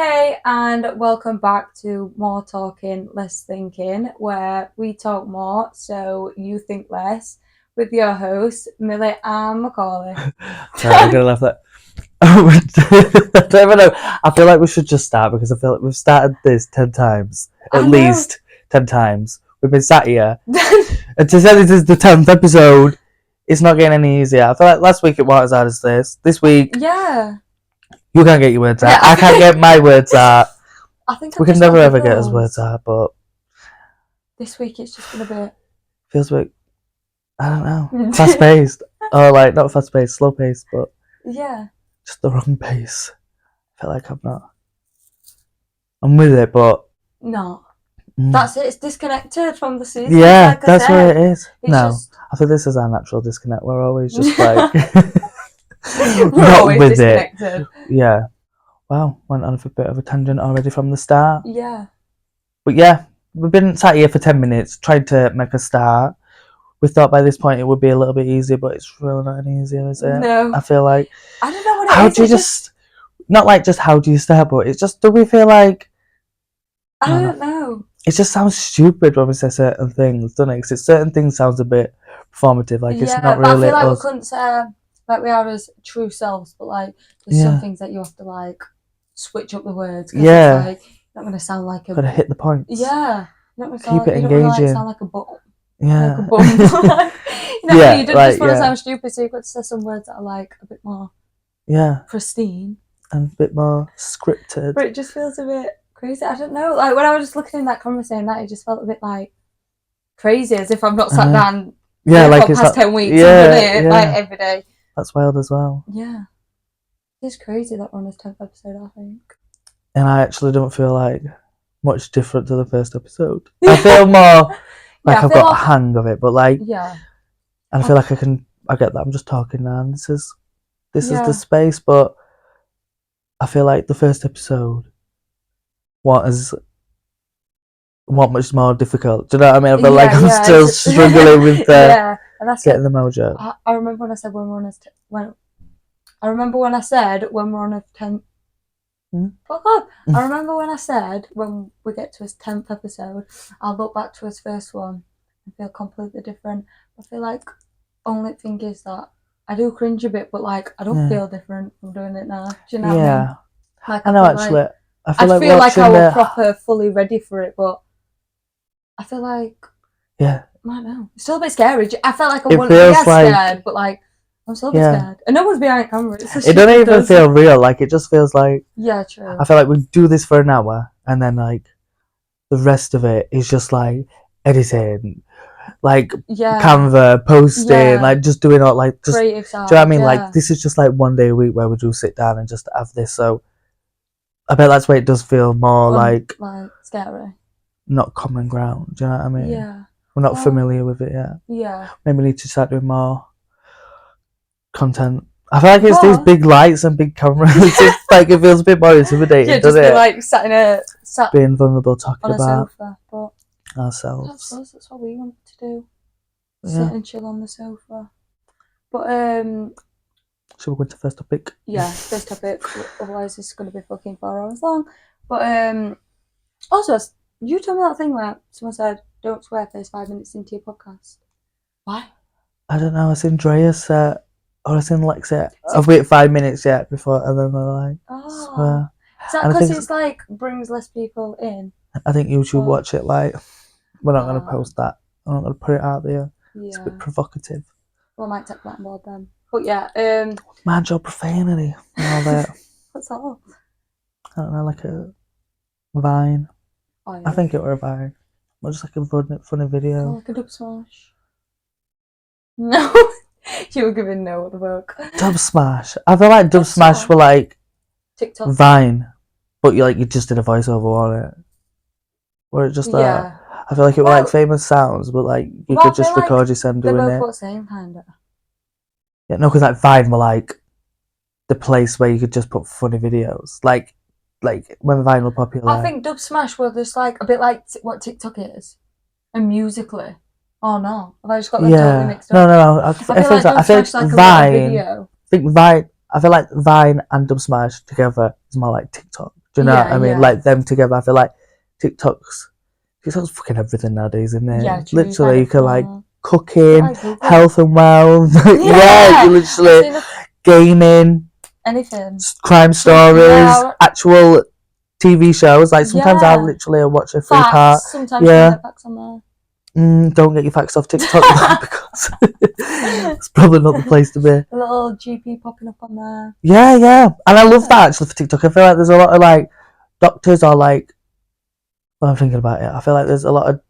Hey, and welcome back to More Talking, Less Thinking, where we talk more so you think less, with your hosts, Millie and Macaulay. Sorry, I'm gonna laugh that. I don't even know. I feel like we should just start because I feel like we've started this 10 times. At least 10 times. We've been sat here. And to say this is the 10th episode, it's not getting any easier. I feel like last week it wasn't as hard as this. This week, Yeah. you can't get your words out. I can't get my words out. I think we can never ever get his words out, but this week it's just been a bit... feels like, I don't know, fast-paced. Or like, not fast-paced, slow-paced, but... Yeah. Just the wrong pace. I feel like I'm not. I'm with it, but no. That's it. It's disconnected from the season. Yeah, like that's what it is. No, just... I think this is our natural disconnect. We're always just like we're always with disconnected. It. Yeah. Wow, went on a bit of a tangent already from the start. Yeah. But yeah, we've been sat here for 10 minutes trying to make a start. We thought by this point it would be a little bit easier, but it's really not any easier, is it? No. I feel like... I don't know what it is. How do you just... Not like just how do you start, but it's just... Do we feel like... I don't know. It just sounds stupid when we say certain things, doesn't it? Because certain things sounds a bit performative, like it's not really. Yeah, but I feel like we couldn't say like we are as true selves, but like there's some things that you have to like switch up the words. Yeah, it's like you're not gonna sound like a. Gotta hit the points. Yeah, you're not gonna keep it engaging. You don't wanna, sound like a bum. Yeah. Like a bum. You don't just want to sound stupid, so you've got to say some words that are like a bit more. Yeah. Pristine. And a bit more scripted. But it just feels a bit crazy. I don't know. Like when I was just looking in that conversation, that it just felt a bit like crazy, as if I've not sat down. Yeah, like for the past 10 weeks. Like every day. That's wild as well. Yeah, it's crazy that we're on this 10th episode, I think. And I actually don't feel like much different to the first episode. I feel more like I've got a hang of it, but like and I feel like I get that I'm just talking now. And this is the space, but I feel like the first episode was much more difficult. Do you know what I mean? I feel like I'm still struggling with getting the mojo. I remember when I said when we're on a 10th. Fuck up! I remember when I said when we get to his 10th episode, I'll look back to his first one and feel completely different. I feel like only thing is that I do cringe a bit, but like I don't feel different from doing it now. Do you know what I mean? Like, I know actually. Like, I feel like I was proper fully ready for it, but I feel like I don't know. It's still a bit scary. I felt like I wouldn't be as scared, but like I'm still a bit scared. And no one's behind camera. It don't even feel real. Like it just feels like true. I feel like we do this for an hour, and then like the rest of it is just like editing, like Canva, posting, like just doing all like just creative stuff. Do you know what I mean? Like this is just like one day a week where we do sit down and just have this. So I bet that's why it does feel more like scary. Not common ground. Do you know what I mean? Yeah. We're not familiar with it yet. Yeah. Maybe we need to start doing more content. I feel like it's these big lights and big cameras. It's like it feels a bit more intimidating, doesn't it? Like sat being vulnerable, talking about sofa, but ourselves. That's what we want to do. Sit and chill on the sofa. But should we go into first topic? Yeah, first topic. Otherwise, it's going to be fucking 4 hours long. But also, you told me that thing where someone said, "Don't swear first 5 minutes into your podcast." Why? I don't know. I seen Drea say, or I seen Lex say, "I've waited 5 minutes yet before," and then they're like, "Swear." Is that because it's like brings less people in? I think YouTube watch it like. We're not going to post that. I'm not going to put it out there. Yeah. It's a bit provocative. Well, I might take that on board then. But yeah, mind your profanity and all that. What's that? I don't know, like a Vine. Oh, yeah. I think it were a Vine. Or just like a funny video. Like a dub smash. No. You were giving no at the book. Dub smash. I feel like dub smash were like TikTok. Vine. But you just did a voiceover on it. Or it just I feel like it were like famous sounds, but like you could just record yourself doing it. They're both the same kind of. Yeah, no, because like Vine were like the place where you could just put funny videos, like when Vine were popular. I think Dub Smash were just like a bit like what TikTok is, and Musically. Oh no, have I just got them totally mixed up? No. I think Vine. I feel like Vine and Dub Smash together is more like TikTok. Do you know what I mean? Like them together. I feel like TikTok's fucking everything nowadays, isn't it? Yeah, true, literally, you can like fun. cooking, Like health and wealth. Yeah, you literally gaming, anything, crime stories, actual TV shows. Like sometimes I'll literally watch a 3-part. Sometimes you can get facts on there. Don't get your facts off TikTok because it's probably not the place to be. A little GP popping up on there. Yeah, and I love that actually for TikTok. I feel like there's a lot of like doctors or like. Well, I'm thinking about it. I feel like there's a lot of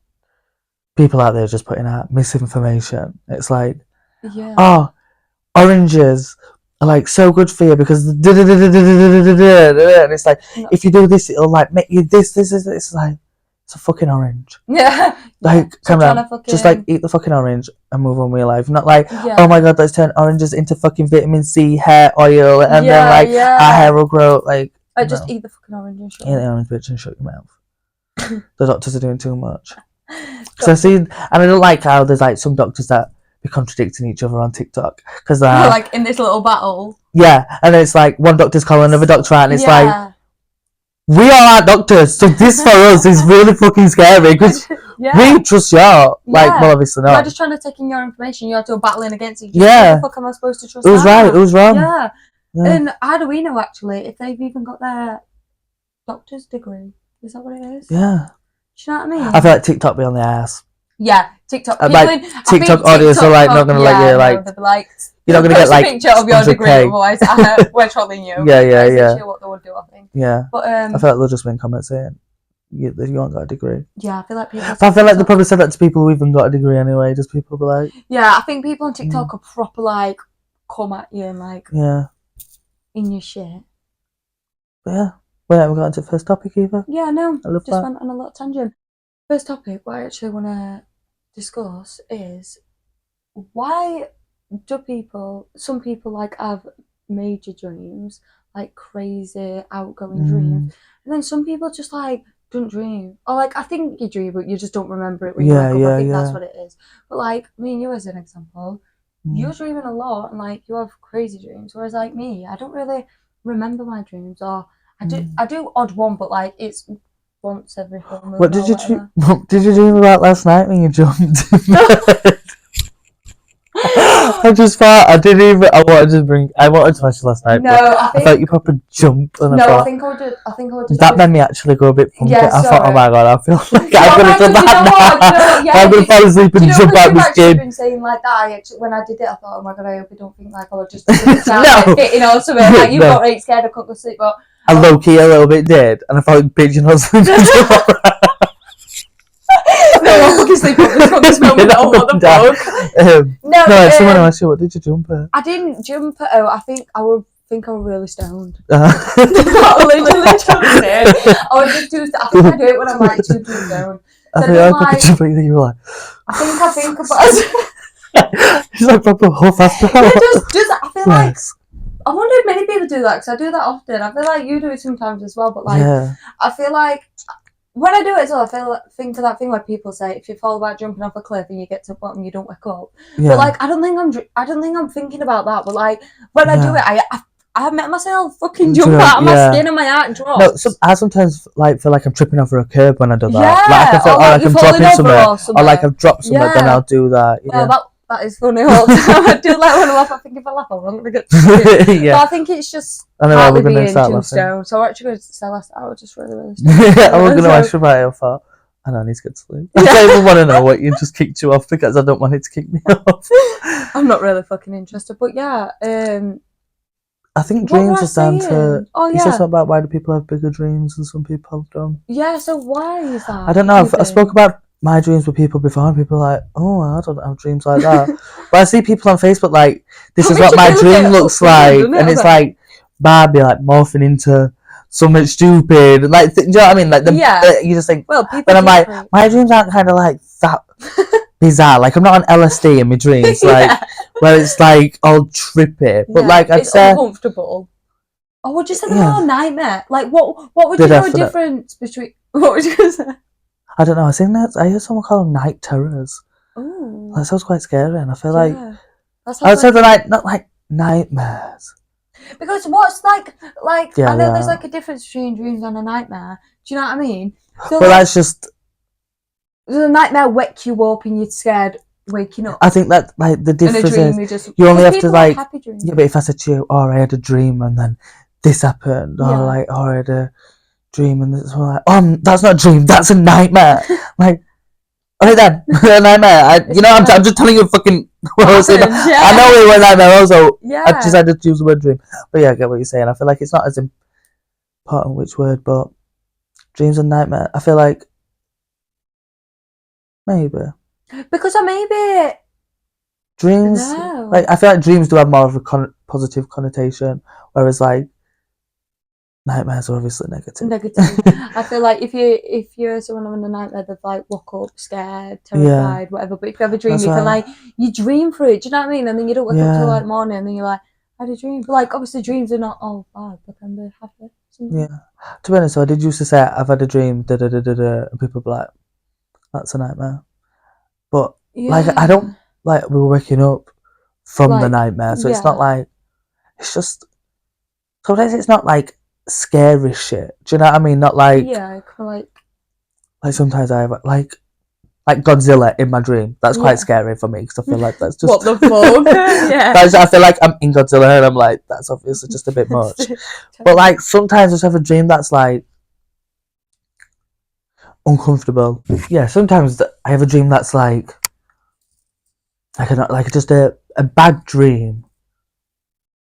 people out there just putting out misinformation. It's like, oranges are like so good for you because and it's like if you do this, it'll like make you this. It's like it's a fucking orange. Yeah. Like, come on, just like eat the fucking orange and move on with your life. Not like, oh my god, let's turn oranges into fucking vitamin C hair oil and then like our hair will grow. Like, I just eat the fucking orange and shut. Eat the orange bitch and shut your mouth. The doctors are doing too much. Because I see, and I don't like how there's like some doctors that be contradicting each other on TikTok because they're like in this little battle. Yeah, and then it's like one doctor's calling another doctor out, and it's like. We are our doctors, so this for us is really fucking scary because we trust y'all. Like, well, obviously not. We're just trying to take in your information. You're two battling against each other. Yeah. What the fuck am I supposed to trust? It was right. It was wrong. Yeah. And how do we know actually if they've even got their doctor's degree? Is that what it is? Yeah. Do you know what I mean? I feel like TikTok be on the ass. Yeah, TikTok. Like TikTok audience are like not gonna let you like. You're not gonna get like a picture of your degree, otherwise we're trolling you. Yeah. That's what they would do, I think. Yeah. But I feel like they'll just make comments saying you haven't got a degree. Yeah, I feel like people. But I feel like they probably said that to people who even got a degree anyway. Just people be like. Yeah, I think people on TikTok are proper like come at you and like. Yeah. In your shit. But yeah, we haven't got into the first topic either. Yeah, no. I love just that. went on a little tangent. First topic, what I actually want to discuss is why do some people like have major dreams, like crazy outgoing dreams, and then some people just like don't dream, or like I think you dream but you just don't remember it when you wake up. I think that's what it is. But like me and you as an example, you're dreaming a lot and like you have crazy dreams, whereas like me, I don't really remember my dreams, or I do odd one, but like it's once every 4 months. What did you dream about last night when you jumped in bed? I just thought I wanted to watch last night. No, I thought you proper jump and I think I would. That made me actually go a bit funky. I thought, oh my god, I feel like I'm gonna do that now. I'm gonna fall asleep and jump out my skin. Been saying like that. When I did it, I thought, oh my god, I hope you don't think like I would just hitting or something. Like you got really scared, I couldn't go sleep, but I low key a little bit did, and I thought pigeonholes. No, I'm fucking sleeping at this moment. Oh, what the fuck? No, someone asked you, what did you jump at? I didn't jump at. I think I was really stoned. Literally jumped in. I think I do it when I'm like too stoned. I think I proper jumping that you were like. I think about. She's like proper huff after. Yeah, just. I feel like. I wonder if many people do that because I do that often. I feel like you do it sometimes as well, but like I feel like. When I do it as well, think of that thing where people say if you fall about jumping off a cliff and you get to the bottom, you don't wake up. Yeah. But like, I don't think I'm thinking about that. But like, when I do it, I met myself fucking jump out of my skin and my heart drops. No, I sometimes like feel like I'm tripping over a curb when I do that. Yeah, like I can feel like I'm dropping somewhere, or like I've dropped somewhere. Then I'll do that. Yeah, that is funny all the time. I do like when I laugh. I think if I laugh, I'm not gonna get to it. But I think it's just partly being too stoned. So I'm actually going to say last hour just really stoned. I was gonna ask you about it. I thought I don't need to get to sleep. I don't even want to know what you just kicked you off because I don't want it to kick me off. I'm not really fucking interested, but yeah. I think dreams is down to. You said something about why do people have bigger dreams and some people don't. Yeah. So why is that? I don't know. I spoke about my dreams with people before, and people are like, oh, I don't have dreams like that. But I see people on Facebook like, this is what my dream looks like, and it's like Barbie like morphing into something stupid. Like, do you know what I mean? Like, you just think. Well, people. But I'm like, my dreams aren't kind of like that bizarre. Like, I'm not on LSD in my dreams, like where it's like all trippy. But like, I'd say uncomfortable. Oh, would you say they're all nightmare? Like, what would you know a difference between? What would you say? I don't know. I heard someone call them night terrors. Ooh. That sounds quite scary, and I feel like I would say they're like not like nightmares. Because what's Yeah, I know yeah. there's like a difference between dreams and a nightmare. Do you know what I mean? So But that's just. Does a nightmare wake you up and you're scared waking up? I think that like the difference In a dream, is you only have to like. Happy dreams. Yeah, but if I said to you, "Oh, I had a dream and then this happened," or like, "Oh, I had a dream and this," like, "Oh, that's not a dream, that's a nightmare." Like, okay then, a nightmare. I'm just telling you fucking. I know it was a nightmare also. Yeah. I just had to choose the word dream, but yeah, I get what you're saying. I feel like it's not as important which word, but dreams and nightmare. I feel like maybe because maybe dreams. No. Like I feel like dreams do have more of a positive connotation, whereas like nightmares are obviously negative. I feel like if you're someone having a nightmare, they've like woke up scared, terrified, whatever. But if you have a dream, that's you can like you dream through it. Do you know what I mean? And then you don't wake up till like morning, and then you're like, I had a dream. But like obviously dreams are not all bad, but can be happy. Yeah. To be honest, I did used to say I've had a dream, and people be like, that's a nightmare. But like I don't like we were waking up from the nightmare, so it's not like it's just sometimes it's not like scary shit. Do you know what I mean? Not like like sometimes I have like Godzilla in my dream. That's quite scary for me because I feel like that's just what the fuck. I feel like I'm in Godzilla and I'm like that's obviously just a bit much. But like sometimes I just have a dream that's like uncomfortable. Yeah, sometimes I have a dream that's like just a bad dream.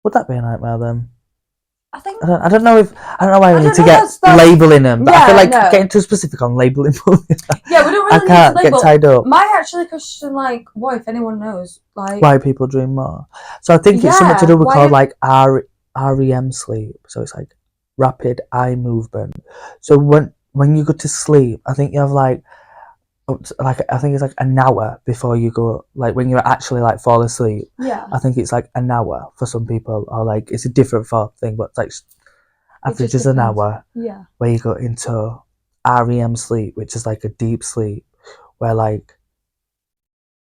Would that be a nightmare then? I think I don't know why we need to get labelling them, but I feel like getting too specific on labelling. Yeah, we don't really I can't get tied up. Might actually question like what if anyone knows like why people dream more. So I think it's something to do with called like REM sleep. So it's like rapid eye movement. So when you go to sleep, I think you have like I think it's like an hour before you go, like when you actually like fall asleep. Yeah. I think it's like an hour for some people, or like it's a different thing, but like average is an hour. Yeah. Where you go into REM sleep, which is like a deep sleep, where like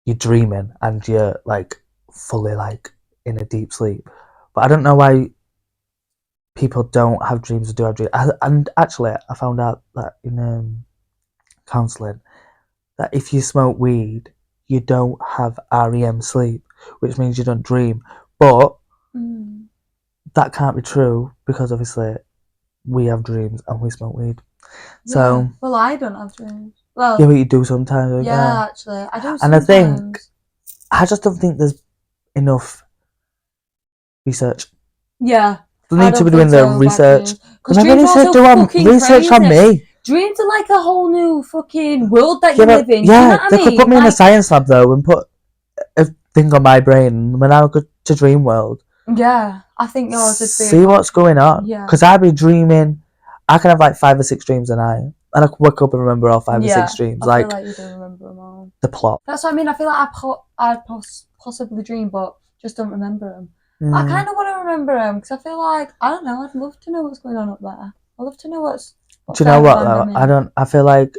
you're dreaming and you're like fully like in a deep sleep. But I don't know why people don't have dreams or do have dreams. And actually, I found out that in counselling, that if you smoke weed, you don't have REM sleep, which means you don't dream. But that can't be true because obviously we have dreams and we smoke weed. So well, I don't have dreams. Well, yeah, but you do sometimes. Yeah, actually, I do. And I just don't think there's enough research. Yeah, they need to be doing the research. Because maybe they should do research on me. Dreams are like a whole new fucking world that you live in. Yeah, you know what they I could mean? put me in a science lab though and put a thing on my brain when I go to dream world. Yeah, I think yours would be. See what's going on. Yeah. Because I'd be dreaming. I can have like 5 or 6 dreams a night, and I can wake up and remember all 5 or 6 dreams. I feel like you do remember them all. The plot. That's what I mean. I feel like I'd possibly dream, but just don't remember them. I kind of want to remember them because I feel like I don't know. I'd love to know what's going on up there. I'd love to know what's do you know what though? I feel like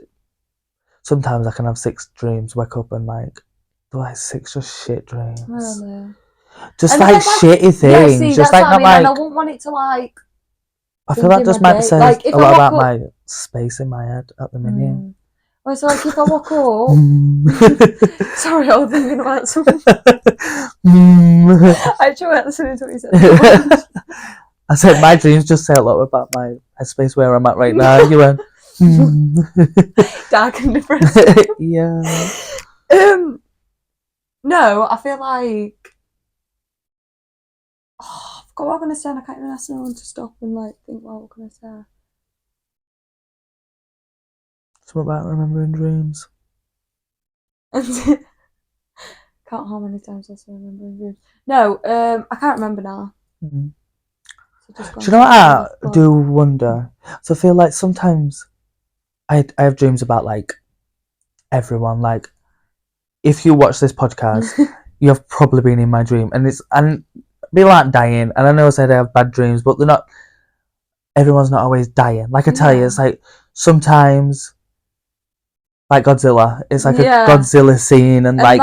sometimes I can have 6 dreams, wake up and like do like 6 just shit dreams. Really? Just like shitty things. Yeah, see, just like not like. And I wouldn't want it to like. I feel like this might say like, a lot about my space in my head at the minute. Well, so like if I woke up. Sorry, I was thinking about something. I actually went listening to what you said. I said my dreams just say a lot about my headspace where I'm at right now. You went dark and depressed. Yeah. No, I feel like I forgot what I'm gonna say and I can't even ask no one to stop and like think what can I say. Something about remembering dreams. Can't how many times I say remembering dreams. No, I can't remember now. Mm-hmm. So do you know what I do wonder? So I feel like sometimes I have dreams about like everyone. Like if you watch this podcast, you have probably been in my dream, and people aren't dying. And I know I said I have bad dreams, but they're not. Everyone's not always dying. Like I tell you, it's like sometimes like Godzilla. It's like a Godzilla scene, and like,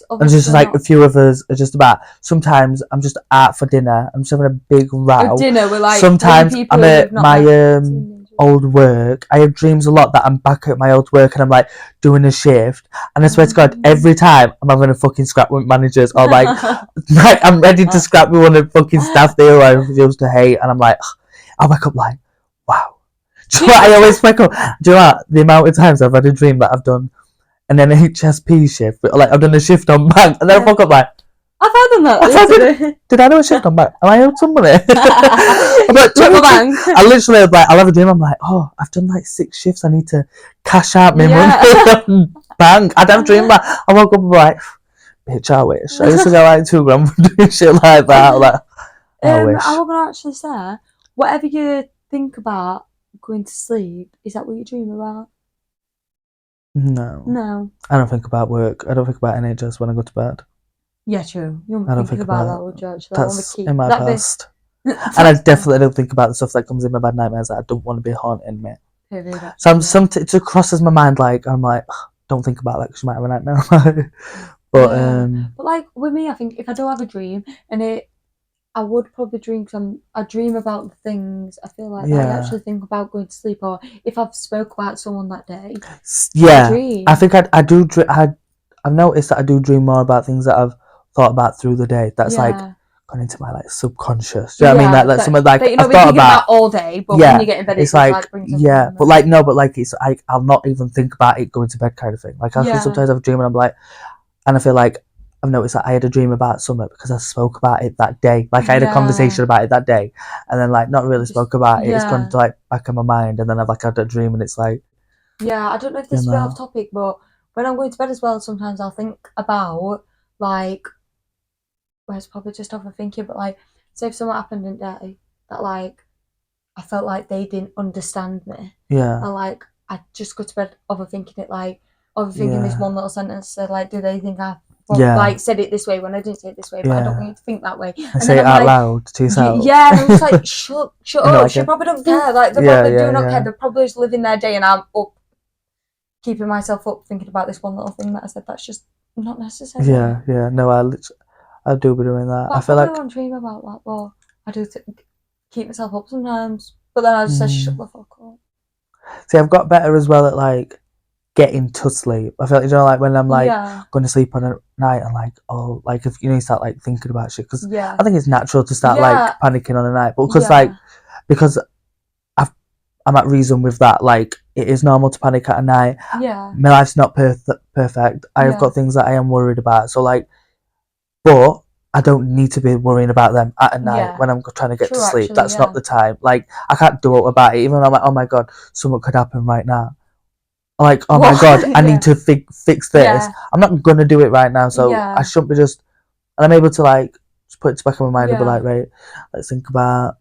and just like a few of us are just about. Sometimes I'm just out for dinner. I'm just having a big row. Dinner with like sometimes I'm at my old work. I have dreams a lot that I'm back at my old work and I'm like doing a shift. And I swear to God, every time I'm having a fucking scrap with managers, or like, like I'm ready to scrap with one of the fucking staff there who I used to hate, and I'm like, I wake up like, wow. Do you know what? I always wake up. Do you know what? The amount of times I've had a dream that I've done an HSP shift, like I've done a shift on bank, and then I woke up like, I've done that. Did I do a shift on bank? Am I owed some money? I'm like, I literally like, I'll have a dream. I'm like, oh, I've done like 6 shifts. I need to cash out my money on bank. I'd have a dream like, I woke up and like, bitch, I wish. I used to get like 2 grand for doing shit like that. Like, I wish. I was gonna actually say, whatever you think about going to sleep, is that what you dream about? No. I don't think about work. I don't think about NHS when I go to bed. Yeah, true. You don't think about that, would you? Actually, that's in my past. And I definitely don't think about the stuff that comes in my bad nightmares that I don't want to be haunting me. So it just crosses my mind, like, I'm like, don't think about that because you might have a nightmare. But like with me, I think if I do have a dream, and I would probably dream, because I dream about the things I feel like I actually think about going to sleep, or if I've spoke about someone that day. I think I do. I've noticed that I do dream more about things that I've thought about through the day. That's like gone into my like subconscious. Do you know what I mean? Like something like I've thought about all day, but when you get in bed, it's like but like no, but like it's like I'll not even think about it going to bed kind of thing. Like I sometimes have a dream and I'm like, and I feel like I've noticed that I had a dream about something because I spoke about it that day. Like I had a conversation about it that day, and then like not really spoke about it. It's gone to like back in my mind, and then I've like had a dream, and it's like. Yeah, I don't know if this is a bit off topic, but when I'm going to bed as well, sometimes I'll think about like. Well, it's probably just overthinking, but like, say if something happened in the day that like I felt like they didn't understand me. Yeah. And like I just go to bed overthinking it, like overthinking this one little sentence. Said like, do they think I like said it this way when I didn't say it this way? But I don't want you to think that way. And say it out loud to yourself. Yeah, and I'm just like, shut up. She probably don't care. Like they probably do not care. They're probably just living their day, and I'm up, keeping myself up, thinking about this one little thing that I said. That's just not necessary. Yeah. No, I do be doing that. But I feel like I don't dream about that. Well, I do keep myself up sometimes, but then I just say shut the fuck up. See, I've got better as well at like getting to sleep. I feel like, you know, like when I'm like going to sleep on a night and like, oh, like if you start like thinking about shit, because I think it's natural to start like panicking on a night, but because I'm at reason with that. Like it is normal to panic at a night. My life's not perfect. I have got things that I am worried about. So like. But I don't need to be worrying about them at a night when I'm trying to get to sleep. Actually, that's not the time. Like, I can't do it about it. Even though I'm like, oh my God, something could happen right now. Like, oh my God, I need to fix this. I'm not going to do it right now. So I shouldn't be just... And I'm able to, like, just put it back in my mind and be like, right, let's think about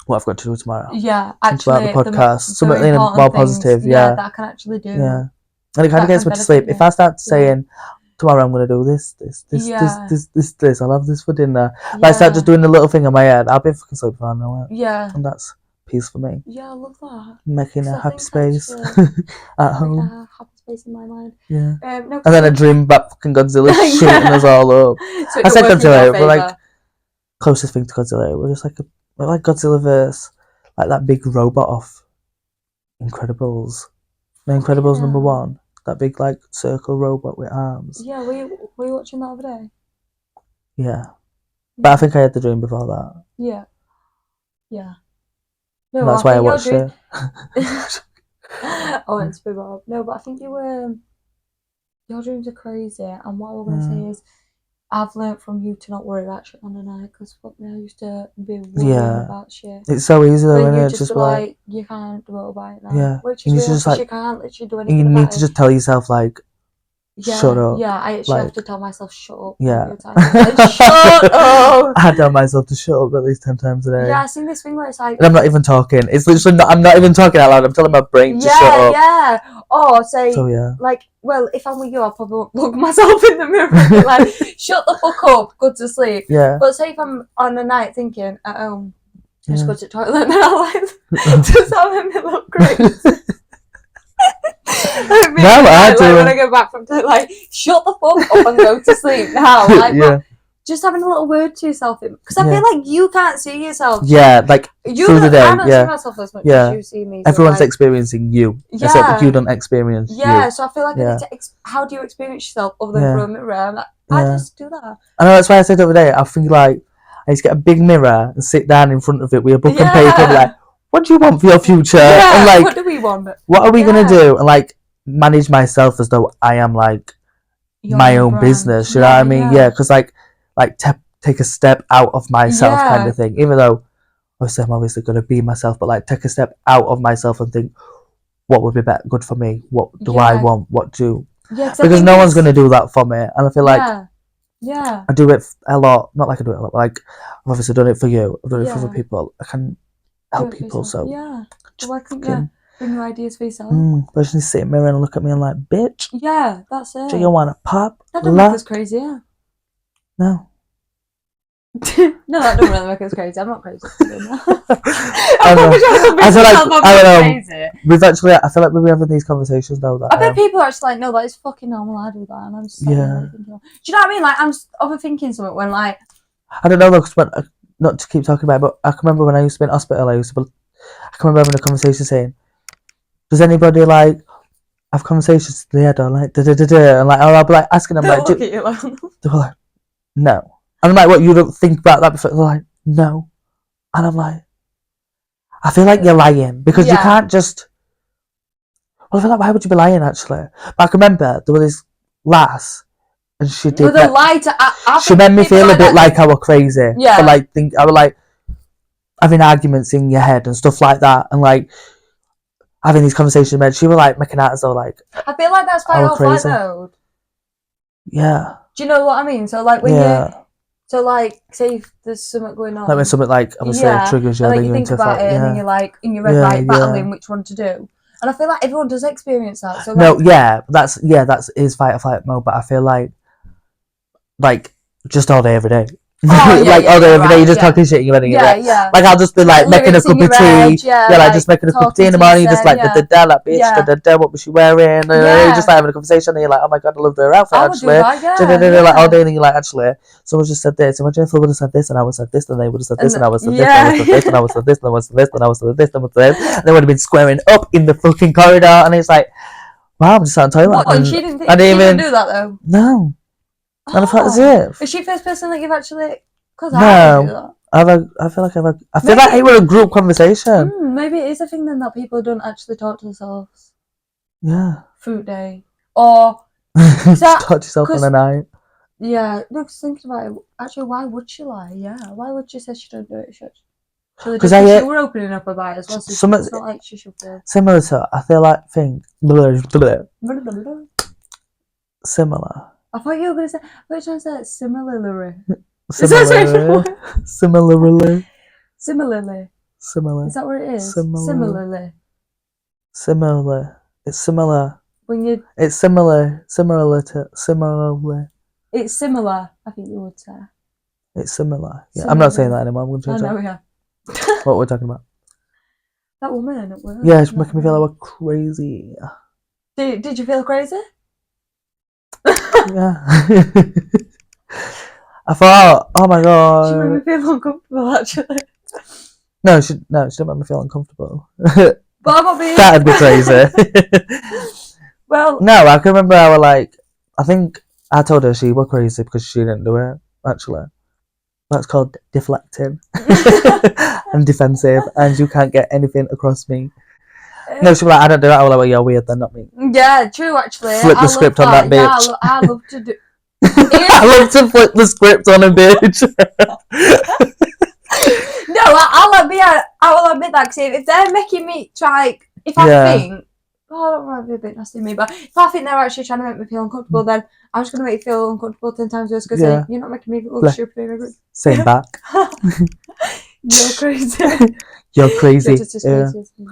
what I've got to do tomorrow. Yeah, actually. Think about the podcast. Something more positive. That I can actually do. Yeah. And it kind of gets me to sleep. If I start saying... tomorrow I'm gonna do this. I'll have this for dinner. If I start just doing the little thing in my head, I'll be fucking sleep for an hour. Yeah. And that's peace for me. Yeah, I love that. Making a happy space at home. A happy space in my mind. Yeah. And then I dream about fucking Godzilla shooting us all up. So I said Godzilla, but like closest thing to Godzilla. We're just like Godzilla verse, like that big robot off Incredibles. Incredibles number 1. That big like circle robot with arms. Yeah, were you watching that other day? Yeah. But I think I had the dream before that. Yeah. No, and that's why I watched it. I went to be Rob. No, but I think your dreams are crazy, and what I was gonna say is I've learnt from you to not worry about shit on the night, because fuck me, I used to be worrying about shit. It's so easy though, isn't it? Just like you can't do it about it now. Yeah. Which is real, just, you can't literally do anything. You need to just tell yourself like, shut up. Yeah, I actually have to tell myself shut up. Yeah. Shut up. I tell myself to shut up at least 10 times a day. Yeah, I've seen this thing where it's like, and I'm not even talking. It's literally not. I'm not even talking out loud. I'm telling my brain to shut up. Yeah. Or say, like, well, if I'm with you, I'll probably look myself in the mirror and be like, shut the fuck up, go to sleep. Yeah. But say if I'm on a night thinking at home, just go to the toilet now, like, just having me look crazy. me No, I do. like when I go back from like, shut the fuck up and go to sleep now. Like, yeah. Just having a little word to yourself, because I feel like you can't see yourself. Yeah, like through the day. I don't see myself as much as you see me. So Everyone's like, experiencing you, except you don't experience you. So I feel like I need to. How do you experience yourself other than through a mirror? I'm like, I just do that. I know, that's why I said the other day. I think like I need to get a big mirror and sit down in front of it with a book and paper and be like, what do you want for your future? And like, what do we want? What are we gonna do? And like manage myself as though I am like my own business. You know what I mean? Yeah, because like take a step out of myself kind of thing. Even though obviously I'm obviously gonna be myself, but like take a step out of myself and think, what would be good for me? What do I want? What do? Because no one's gonna do that for me, and I feel like I do it a lot. Not like I do it a lot, but like I've obviously done it for you. I've done it for other people. I can help people. So why couldn't you bring your ideas for yourself? But just sit in the mirror and look at me and like, bitch. Yeah, that's it. Do you want to pop? That doesn't make us crazy, yeah. No. No, that doesn't really make us crazy. I'm not crazy. I don't know. We've actually, I feel like we've been having these conversations though. That I bet people are actually like, no, that is fucking normal. I do that, and I'm just like, do you know what I mean? Like, I'm just overthinking something when like. I don't know though, because not to keep talking about it, but I can remember when I used to be in hospital. I can remember having a conversation saying, "Does anybody like have conversations in the head or like da da da da?" And like I'll be like asking them like, look at you, like, they were like, "No." And I'm like, "What? You don't think about that before?" They're like, "No." And I'm like, I feel like you're lying because you can't just. Well, I feel like why would you be lying actually? But I can remember there was this lass, and she did. She made me feel a bit like I was crazy. Yeah. But like I was like having arguments in your head and stuff like that, and like having these conversations. And she was like making out as though like. I feel like that's fight or flight mode. Yeah. Do you know what I mean? So like when you. So like, say if there's something going on. Like when something like obviously triggers you, and then you think about it, and then you're like in your head like battling which one to do. And I feel like everyone does experience that. So like, that's fight or flight mode. But I feel like just all day every day. All day every day, you're just talking shit in your head. Like I'll just be like making a cup of tea. Like just making a cup of tea in the morning. You're just like like bitch, what was she wearing? And you're just like having a conversation, and you're like, oh my god, I love her outfit actually. Like all day, and you're like, actually, someone just said this. Imagine if I would have said this, and I would have said this, and they would have said this, and I would have said this, and I would have said this, and I would have said this, and I would have said this, and I would have said this, and I would have said this. They would have been squaring up in the fucking corridor, and it's like, wow, I'm just out in the toilet. And she didn't do that though. No. And I thought that's it. Is she the first person that you've actually? Because no, I feel like it was a group conversation. Maybe it is a thing then that people don't actually talk to themselves. Yeah. Fruit day or talk to yourself in the night. Yeah, no, because thinking about it, actually, why would she lie? Yeah, why would she say she don't do it? Because she were opening up about it as well. So it's not like she should feel similar to. I feel like similar. I thought you were gonna say. Which one said similarly? Similarly. Similar. Is that what it is? Similarly. It's similar. When you. It's similar. Similarly. It's similar. I think you would say. It's similar. Yeah, I'm not saying that anymore. I'm going to change that. Yeah. What we're talking about. That woman at work. Yeah, she's making me feel like we're crazy. Did you feel crazy? Yeah. I thought, oh my god. She made me feel uncomfortable, actually. No, she didn't make me feel uncomfortable. But I'm not being. That'd be crazy. Well. No, I can remember I was like, I think I told her she was crazy because she didn't do it, actually. That's called deflecting and defensive, and you can't get anything across me. No, she was like, I don't do it. I was like, well, you're weird then, not me. Yeah, true, actually. Flip the script on that bitch. Yeah, I love to do. I love to flip the script on a bitch. No, I will admit that, because if they're making me try, if I think, I don't want to be a bit nasty to me, but if I think they're actually trying to make me feel uncomfortable, then I'm just going to make you feel uncomfortable 10 times worse, because you're not making me look stupid. Same back. You're crazy. You're crazy. You're just as crazy as me.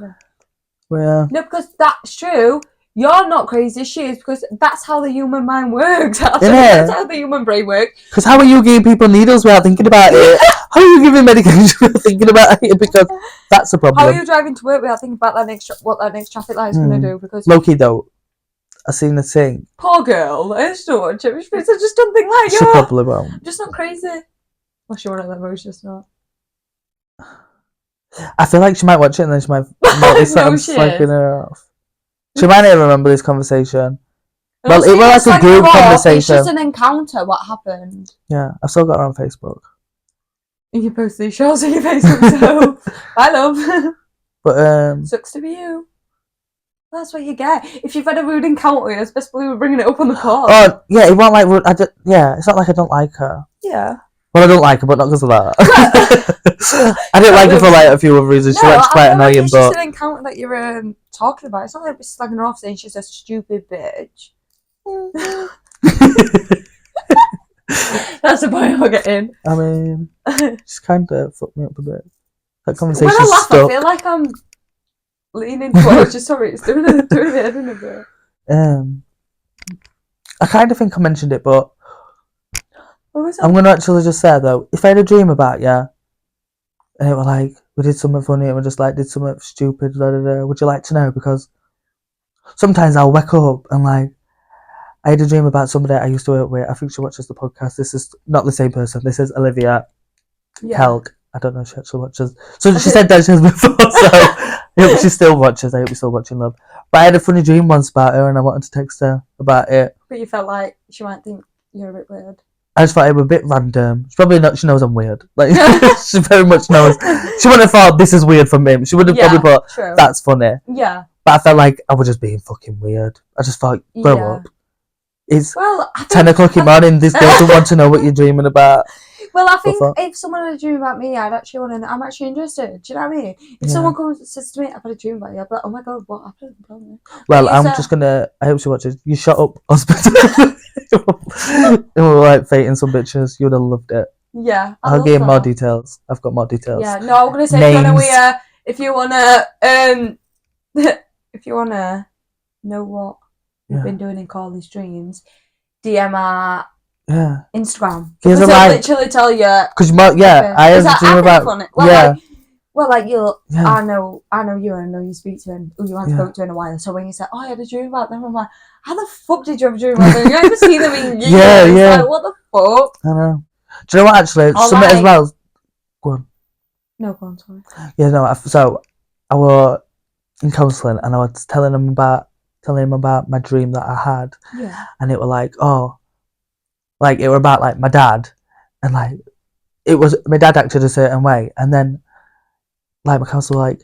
Yeah. No, because that's true. You're not crazy, she is, because that's how the human mind works. That's how the human brain works. Because how are you giving people needles without thinking about it? How are you giving medication without thinking about it? Because that's a problem. How are you driving to work without thinking about what that next traffic light is going to do? Because low-key though, I seen a thing. Poor girl. I just don't watch it. I just don't think like She probably won't. I'm just not crazy. Well, she won't know, she's just not. I feel like she might watch it and then she might notice that I'm slagging her off. She might not even remember this conversation. Well, it was like a group conversation. It's just an encounter. What happened? Yeah, I've still got her on Facebook. You post these shows on your Facebook, so I love. But sucks to be you. That's what you get. If you've had a rude encounter, you're supposed to be bringing it up on the pod. Oh yeah, it won't like. It's not like I don't like her. Yeah. Well, I don't like her, but not because of that. I didn't like her for like a few other reasons. She was quite annoying, it's but just an encounter that you're talking about. It's not like we're slagging her off saying she's a stupid bitch. That's the point we're getting. I mean, she's kind of fucked me up a bit. That conversation. When I laugh, stuck. I feel like I'm leaning towards you. Sorry, it's doing it in a bit. I kind of think I mentioned it, but what was it? I'm gonna actually just say though, if I had a dream about you, and it were like we did something funny and we just like did something stupid, would you like to know? Because sometimes I'll wake up and like I had a dream about somebody I used to work with. I think she watches the podcast. This is not the same person. This is Olivia Kelk. I don't know if she actually watches. So she said that she has before, so I hope she still watches. I hope you're still watching, love. But I had a funny dream once about her and I wanted to text her about it. But you felt like she might think you're a bit weird. I just thought it was a bit random. She probably not. She knows I'm weird. Like she very much knows. She wouldn't have thought this is weird from him. She would have probably thought that's funny. Yeah. But I felt like I was just being fucking weird. I just thought, grow up. It's 10 o'clock in the morning. This girl doesn't want to know what you're dreaming about. Well, I think if someone had a dream about me, I'd actually want to know. I'm actually interested. Do you know what I mean? If someone comes and says to me, I've had a dream about you, I'd be like, oh my god, what happened? Tell me. Well, I'm just gonna. I hope she watches. You shut up, husband. We were like fating some bitches. You would have loved it. Yeah, I'll give more details. I've got more details. Yeah, no, I'm gonna say if you wanna know what we've been doing in Corley's dreams, DM our Instagram. Because I'll literally tell you. Because I have a dream about. I know you and I know you speak to him. You haven't spoken to in a while. So when you say, oh, I had a dream about them, I'm like, how the fuck did you have a dream about them? You haven't seen them in years. Yeah. Like, what the fuck? I know. Do you know what, actually? Something as well. Go on. No, go on, sorry. Yeah, no, so I was in counselling and I was telling him about my dream that I had. Yeah. And it was like, like it was about like my dad. And like, it was, my dad acted a certain way. And then like my counsellor like,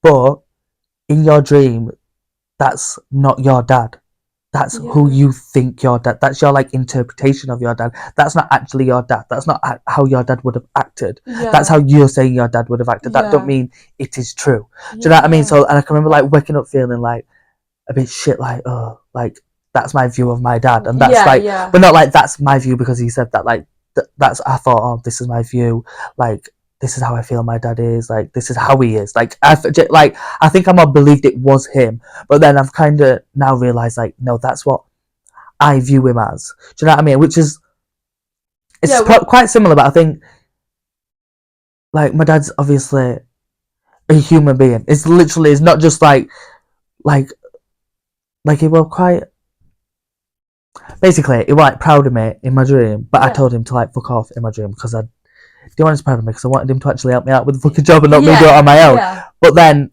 but in your dream, that's not your dad. That's who you think your dad. That's your like interpretation of your dad. That's not actually your dad. That's not how your dad would have acted. Yeah. That's how you're saying your dad would have acted. That don't mean it is true. Do you know what I mean? So, and I can remember like waking up feeling like a bit shit, like like that's my view of my dad, and that's but not like that's my view because he said that. Like that's I thought, this is my view. Like this is how I feel my dad is. Like this is how he is. Like I think I more believed it was him, but then I've kind of now realized like no, that's what I view him as. Do you know what I mean? Which is quite similar, but I think like my dad's obviously a human being. It's not just like he was quite. Basically, he was like proud of me in my dream, but I told him to like fuck off in my dream because I didn't want him to be proud of me because I wanted him to actually help me out with the fucking job and not me do it on my own. Yeah. But then,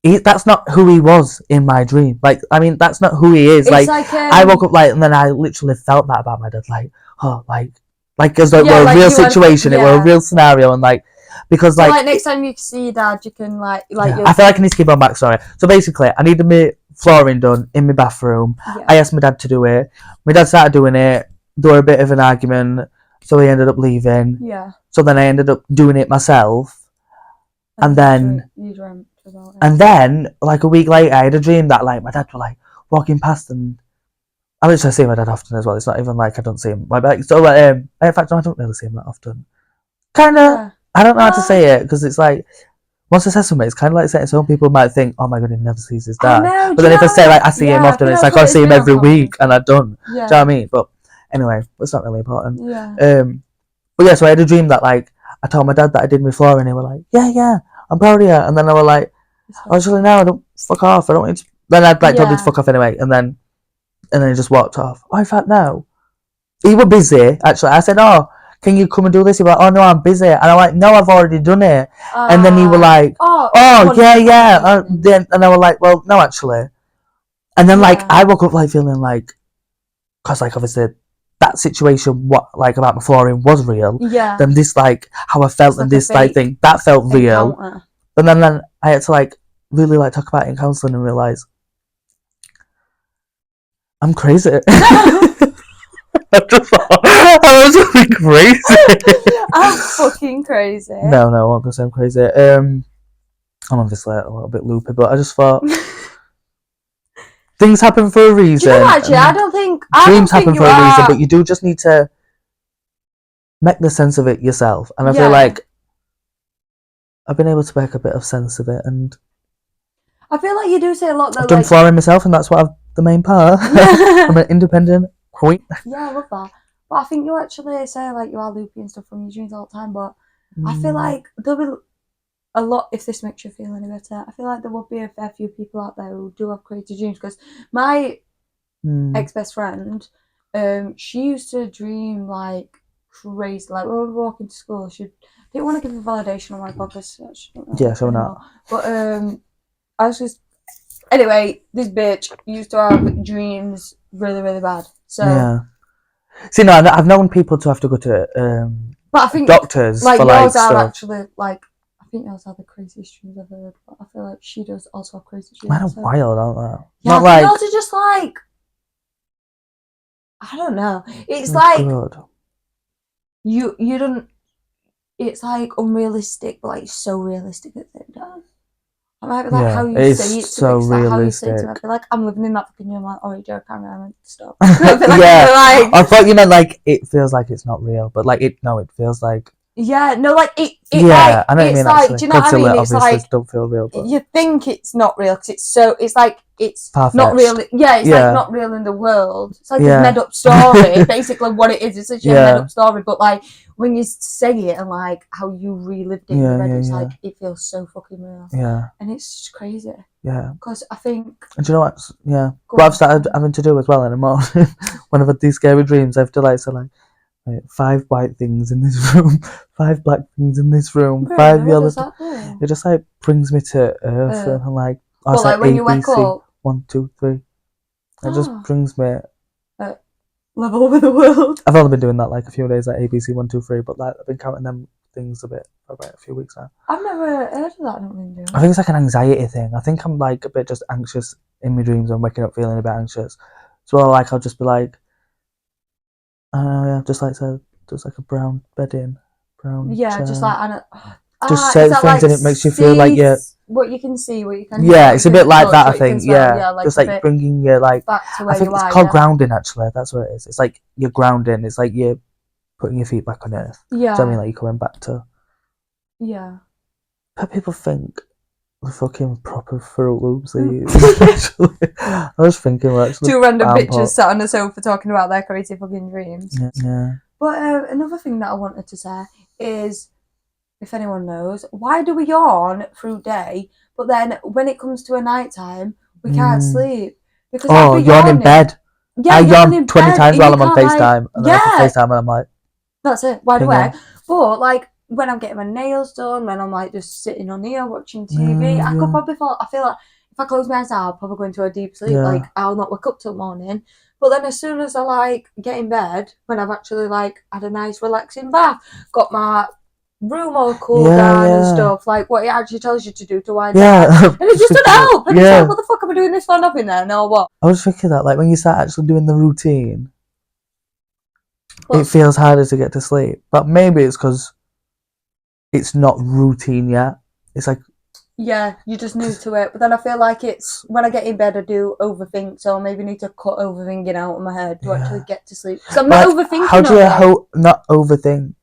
that's not who he was in my dream. Like, I mean, that's not who he is. Like I woke up and then I literally felt that about my dad. Like, as though it were a real situation, it were a real scenario, and like. Because so, like next time you see your dad, you can like. I feel like I need to keep on backstory. So basically, I needed my flooring done in my bathroom. Yeah. I asked my dad to do it. My dad started doing it. There were a bit of an argument, so he ended up leaving. Yeah. So then I ended up doing it myself, and then you dreamt about it. And then like a week later, I had a dream that like my dad was like walking past, and I literally see my dad often as well. It's not even like I don't see him. So in fact, no, I don't really see him that often. Kind of. Yeah. I don't know how to say it because it's like once I say something, it's kind of like saying some people might think, "Oh my god, he never sees his dad." But then if I say like I see him often, it's like I see him every week, and I don't. Yeah. Do you know what I mean? But anyway, it's not really important. Yeah. But yeah, so I had a dream that like I told my dad that I did my floor, and he was like, "Yeah, I'm proud of you." And then I was like, "Actually, no, I don't. Fuck off. I don't want you to Then I'd like told him to fuck off anyway, and then he just walked off. Oh, in fact, no. He was busy, actually. I said, oh, can you come and do this? He was like, oh, no, I'm busy. And I'm like, no, I've already done it. And then he was like, oh yeah. And I was like, well, no, actually. And then, like, I woke up, like, feeling like, because, like, obviously, that situation, what, like, about my flooring was real. Yeah. Then this, like, how I felt and this, like, thing, that felt real. But then I had to, like, really, like, talk about it in counselling and realise I'm crazy. I just thought I was really crazy. I'm fucking crazy. No, I won't go say I'm crazy. I'm obviously a little bit loopy, but I just thought things happen for a reason. Do you know, actually, I don't think dreams happen for a reason, but you do just need to make the sense of it yourself. And I feel like I've been able to make a bit of sense of it, and I feel like you do say a lot. I've done flooring myself, and that's what the main part. I'm an independent queen. Yeah, I love that. But I think you actually say like you are loopy and stuff from your dreams all the time. But I feel like there'll be a lot, if this makes you feel any better. I feel like there will be a fair few people out there who do have crazy dreams. Because my ex-best friend, she used to dream like crazy. Like when we were walking to school, she didn't want to give a validation on my podcast. Yeah, so not. But I was just anyway. This bitch used to have dreams really, really bad. So yeah. See, no, I've known people to have to go to but I think doctors like for yours like are stuff. actually like I think yours are the craziest dreams I've heard. But I feel like she does also have crazy dreams. Mine are wild, aren't they? Yeah, not like yours are just like I don't know. It's like good. you don't. It's like unrealistic, but like so realistic at the same time. I might be like how you say it to me. Like how you say it to me. I feel like I'm living in that fucking dream. Like, oh, Joe, I meant to stop. I feel like yeah, I thought you meant like it feels like it's not real, but like it feels like. Yeah, no, like it yeah, like, I know what you mean. Like, actually. do you know what I mean? It's like don't feel real, but you think it's not real because it's like it's far-fetched. Not real. Yeah, it's like not real in the world. It's like a made up story. Basically, what it is, it's such a made up story. But like when you say it and like how you relived it in your head, it's like it feels so fucking real. Yeah, and it's just crazy. Yeah, because I think. And do you know what? Yeah, what I've started having to do as well in the morning when I've had these scary dreams, I have to like say like. 5 white things in this room, 5 black things in this room, really? 5 yellow. It just like brings me to earth, and I'm like, oh, well, like when you wake up, 1, 2, 3. It just brings me level with the world. I've only been doing that like a few days, like ABC 1, 2, 3, but like I've been counting them things a bit for about a few weeks now. I've never heard of that. I think it's like an anxiety thing. I think I'm like a bit just anxious in my dreams. I'm waking up feeling a bit anxious. So like I'll just be like. Just like a brown bedding, brown. Yeah, chair. Just like just certain things, like, and it makes you feel like you're. What you can see, what you can. Yeah, it's a bit like that. I think. Yeah, like just like bringing you like. Back to where I think you it's are, called grounding. Actually, that's what it is. It's like you're grounding. It's like you're putting your feet back on earth. Yeah. So I mean, like you're coming back to. Yeah. But people think. The fucking proper Fruit Loops they use. Actually, I was thinking we're actually 2 random bitches sat on the sofa talking about their crazy fucking dreams. Yeah. But another thing that I wanted to say is, if anyone knows, why do we yawn through day, but then when it comes to a night time, we can't sleep? Because yawn in bed. Yeah, I yawn 20 times while I'm on FaceTime, and then I FaceTime and I'm like, that's it, wide awake. But like. When I'm getting my nails done, when I'm like just sitting on here watching TV, I could probably fall. I feel like if I close my eyes, I'll probably go into a deep sleep. Like I'll not wake up till morning. But then as soon as I like get in bed, when I've actually like had a nice relaxing bath, got my room all cooled down and stuff, like what it actually tells you to do to wind down, and it just doesn't help. And it's like, what the fuck am I doing this for nothing then, or what? I was thinking that like when you start actually doing the routine, it feels harder to get to sleep. But maybe it's because. It's not routine yet. It's like you're just new to it. But then I feel like it's when I get in bed, I do overthink. So I maybe need to cut overthinking out of my head to actually get to sleep. Because I'm not overthinking. How do you not overthink?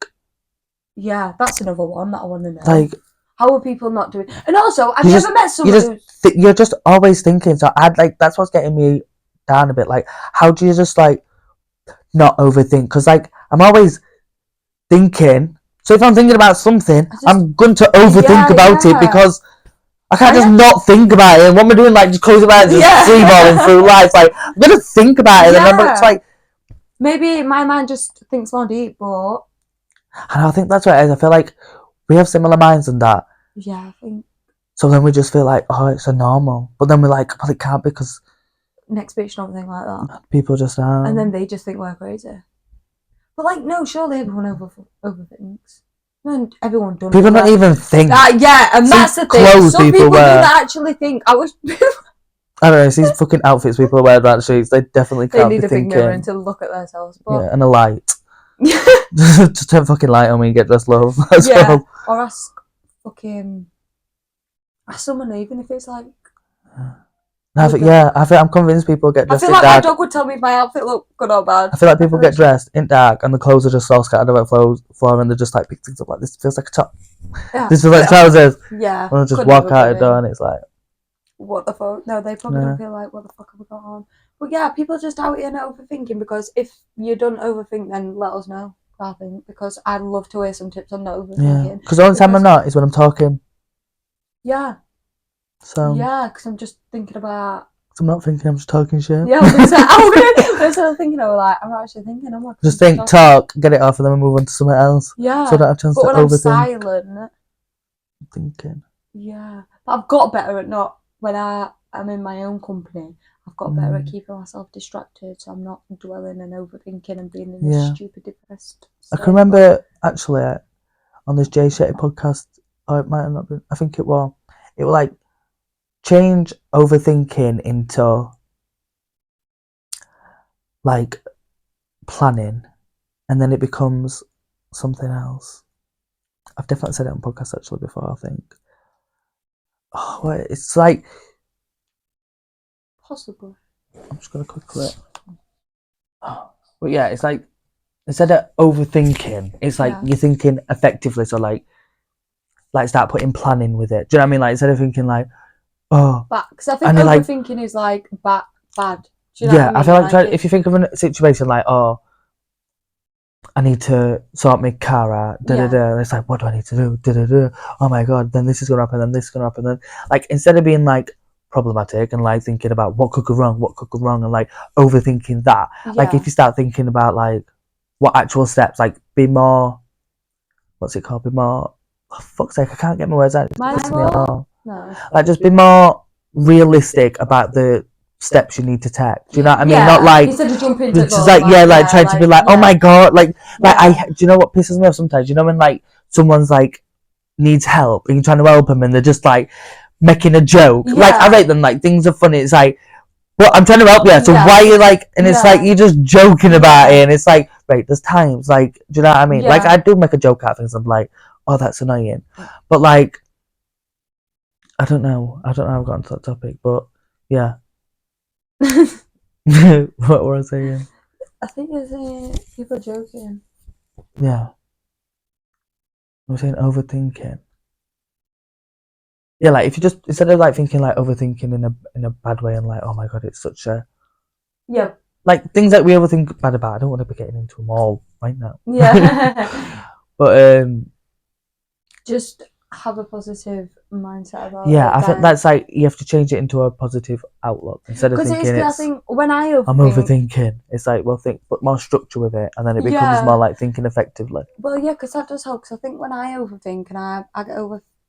Yeah, that's another one that I want to know. Like, how are people not doing? And also, have you ever met someone you're just always thinking. So that's what's getting me down a bit. Like, how do you just like not overthink? Because like I'm always thinking. So if I'm thinking about something, I'm going to overthink about it because I can't just not think about it. What am I doing? Like, just close my eyes, just freeballing through life. Like, I'm gonna think about it. And then it's like, maybe my mind just thinks more deep, but. And I think that's what it is. I feel like we have similar minds in that. Yeah, I think. So then we just feel like, oh, it's a normal. But then we're like, well, it can't because. Next bitch, something like that. People just are. And then they just think we're crazy. But like, no, surely everyone overthinks. No, everyone does. People don't even think. Yeah, and that's the thing. Some people don't actually think. I wish. I don't know. These fucking outfits people wear around the streets, they definitely can't be thinking. They need a big mirror and to look at themselves. But... Yeah, and a light. Just turn fucking light on when you get dressed low. Yeah, or ask someone, even if it's like. I'm convinced people get dressed in dark. I feel like my dog would tell me if my outfit looked good or bad. I feel like people get dressed in dark and the clothes are just all scattered about the floor and they're just like pick things up like this feels like a top. Yeah. This feels like trousers. Yeah. And just walk out the door and it's like, what the fuck? No, they probably don't feel like, what the fuck have we got on? But yeah, people just out here not overthinking, because if you don't overthink, then let us know. I think, because I'd love to hear some tips on not overthinking. Yeah. Because the only time I'm not is when I'm talking. Yeah. So. Yeah, because I'm just thinking about. I'm not thinking, I'm just talking shit. Yeah, I'm sort of thinking, I'm not actually thinking. I'm not. Just think, talk, get it off, and then we move on to something else. Yeah. So I don't have a chance to overthink. But when I'm silent. Thinking. Yeah. But I've got better at not, when I'm in my own company, I've got better at keeping myself distracted, so I'm not dwelling and overthinking and being in this stupid depressed state. I can remember, actually, on this Jay Shetty podcast, or it might have not been, I think it was like, change overthinking into like planning, and then it becomes something else. I've definitely said it on podcasts actually before, I think. Oh, wait, it's like possibly. I'm just gonna quickly. But yeah, it's like instead of overthinking, it's like you're thinking effectively. So like start putting planning with it. Do you know what I mean? Like instead of thinking like, oh, because I think overthinking is like bad. Do you know what I mean? I feel like if you think of a situation like, oh, I need to sort my car out, and it's like, what do I need to do? Oh my god, then this is gonna happen, then this is gonna happen, then like instead of being like problematic and like thinking about what could go wrong, and like overthinking that, like if you start thinking about like what actual steps, like be more, what's it called? Be more. Oh, fuck's sake, I can't get my words out. No. Like just be more realistic about the steps you need to take. Do you know what I mean? Yeah, not like instead of jumping into just like trying to be like, oh my god, like do you know what pisses me off sometimes? You know when like someone's like needs help and you're trying to help them and they're just like making a joke. Like I rate them like things are funny. It's like, well, I'm trying to help you, so why are you like? And it's like you're just joking about it, and it's like, right, there's times like, do you know what I mean? Like I do make a joke out of things. I'm like, oh, that's annoying, but like, I don't know how I got into that topic, but yeah. What were I saying? I think you're saying people are joking. Yeah. I was saying overthinking. Yeah, like if you just instead of like thinking like overthinking in a bad way and like, oh my god, it's such a like things that we overthink bad about. I don't want to be getting into them all right now. Yeah. But just have a positive mindset about it. Yeah, I think that's like you have to change it into a positive outlook instead of thinking I think when I'm overthinking. It's like, well, put more structure with it, and then it becomes more like thinking effectively. Well, yeah, because that does help. Because I think when I overthink and I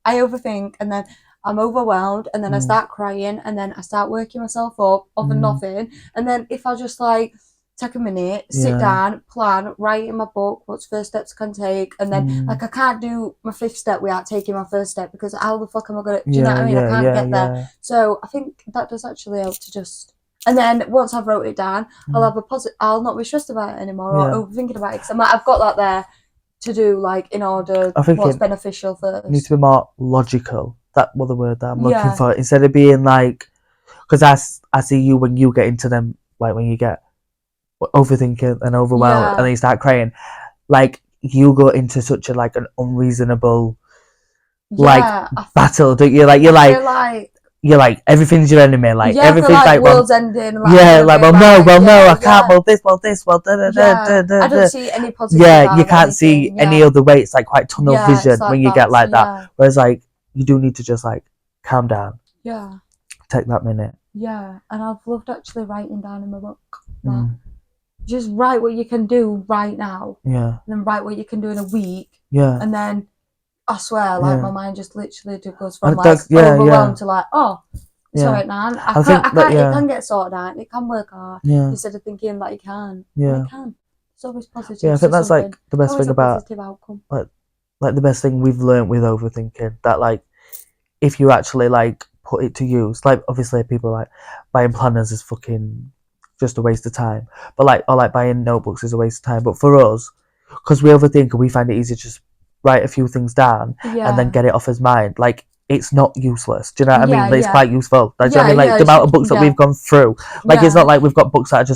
overthink, and then I'm overwhelmed, and then I start crying, and then I start working myself up over nothing, and then if I just like take a minute, sit down, plan, write in my book what's first steps I can take, and then like I can't do my 5th step without taking my 1st step, because how the fuck am I gonna? Do you know what I mean? I can't get there. So I think that does actually help to just. And then once I've wrote it down, I'll have a positive. I'll not be stressed about it anymore or overthinking about it, because I've got that there to do, like in order what's beneficial first. It needs to be more logical. That was the word that I'm looking for. Instead of being like, because I see you when you get into them, like when you get overthinking and overwhelmed and then you start crying, like you go into such a like an unreasonable battle, don't you? Like you're like everything's your enemy, like everything's like world's ending, like well no I can't, well this I don't see any positive you can't see any other way. It's like quite tunnel vision when you get like that, whereas like you do need to just like calm down. Yeah. Take that minute. Yeah, and I've loved actually writing down in my book that just write what you can do right now. Yeah. And then write what you can do in a week. Yeah. And then I swear, like my mind just literally goes from overwhelmed to like, it's alright now. It can get sorted out. It can work hard. Yeah. Instead of thinking that you can't. Yeah. It can. It's always positive. Yeah, I think that's like the best thing about outcome. Like the best thing we've learned with overthinking, that like if you actually like put it to use, like obviously people like buying planners is fucking just a waste of time, but like, or like buying notebooks is a waste of time. But for us, because we overthink and we find it easier to just write a few things down and then get it off his mind, like it's not useless. Do you know what I mean? Like, it's quite useful. Like, do you know what I mean? Like the amount of books that we've gone through, like it's not like we've got books that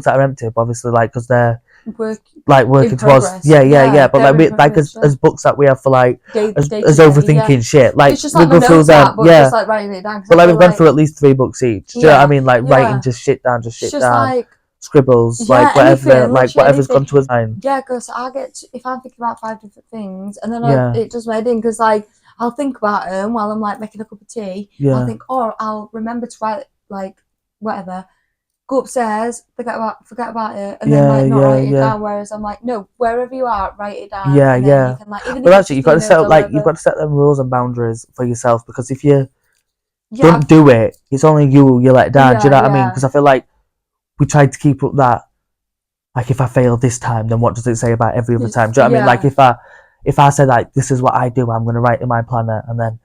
are empty, obviously, like because they're working towards but like as books that we have for like as overthinking shit, like we go through them, just like writing it down, but like we've gone through at least 3 books each. Do you know what I mean? Like writing just shit down, like scribbles, like whatever, anything, like whatever's gone to his mind. Yeah, because if I'm thinking about 5 different things, and then it does my thing, because like I'll think about them while I'm like making a cup of tea. I'll think, I'll remember to write like whatever. Go upstairs, forget about it, and then not write it down. Whereas I'm like, no, wherever you are, write it down. And then you can, like, even but actually, you've got to set them rules and boundaries for yourself, because if you don't do it, it's only you let down. Do you know what I mean? Because I feel like we tried to keep up that, like, if I fail this time, then what does it say about every other time? Do you know what I mean? Like if I said like, this is what I do, I'm going to write in my planner, and then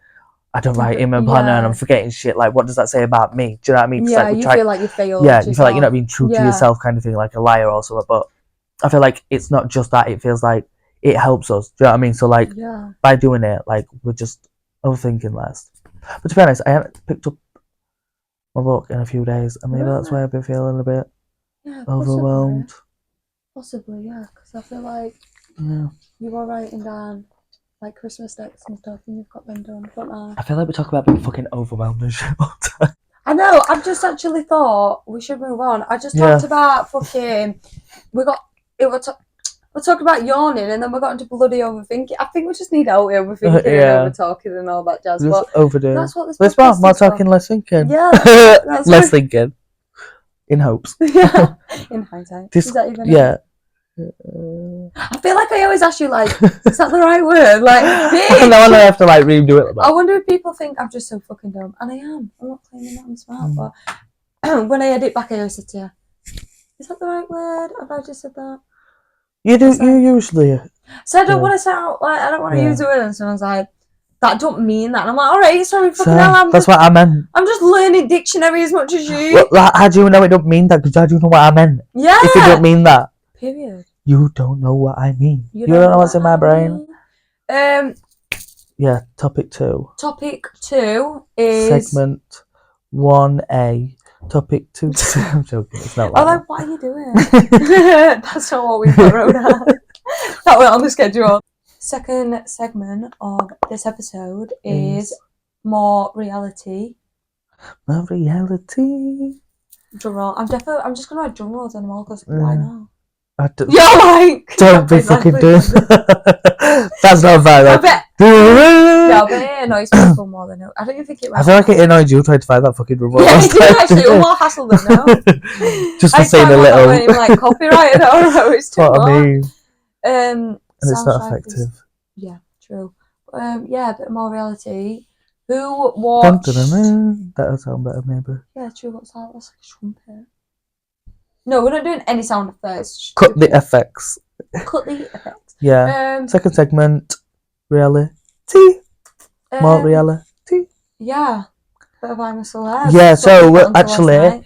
I don't write in my planner and I'm forgetting shit, like what does that say about me? Do you know what I mean? Yeah, you feel like you failed. Yeah, you feel like you're not being true to yourself, kind of thing, like a liar or something. But I feel like it's not just that, it feels like it helps us. Do you know what I mean? So like by doing it, like we're just overthinking less. But to be honest, I haven't picked up my book in a few days, and maybe that's why I've been feeling a bit overwhelmed. Possibly, yeah, because I feel like you are writing down like Christmas decks and stuff, and you've got them done. I feel like we talk about being fucking overwhelmed and shit all the time. I know, I've just actually thought we should move on. I just talked about fucking, we're talking about yawning, and then we got into bloody overthinking. I think we just need out overthinking and over talking and all that jazz. Just overdo. That's what this podcast is. More talking, less thinking. Yeah. Less thinking. In hopes. Yeah. In hindsight. Is that even I feel like I always ask you, like, is that the right word? Like, no, I have to like redo it. I wonder if people think I'm just so fucking dumb, and I am. I'm not claiming that I'm smart, but when I edit back, I always say to you, "Is that the right word? Have I just said that?" You do. You usually. So I don't want to sound like I don't want to use the word, and someone's like, "That don't mean that." And I'm like, "All right, sorry, fucking hell." That's what I meant. I'm just learning dictionary as much as you. Well, how do you know it don't mean that? Because how do you know what I meant? Yeah. If you don't mean that. Period. You don't know what I mean. You don't know what's in my brain. Yeah, topic 2. Topic 2 is... Segment 1A. Topic 2. I'm joking, it's not like that. What are you doing? That's not what we've got wrote down. That went on the schedule. Second segment of this episode is more reality. More reality. Drum roll. I'm just going to write drum rolls on them all, because why not? Don't be fucking doing that. That's not fair. I bet it annoys people more than I don't even think it. I feel like it annoyed you trying to find that fucking remote. Yeah, it did actually. More hassle than now. Just for saying a little. I like copyright. It's too what much. I mean. And it's not effective. Yeah, true. A bit more reality. Who watched? That'll sound better, maybe. Yeah, true. What's that? That's like a trumpet. No, we're not doing any sound effects. Cut the effects. Yeah. Second segment, reality. More reality. Yeah. Bit of I'm a Celeb. Yeah, so actually,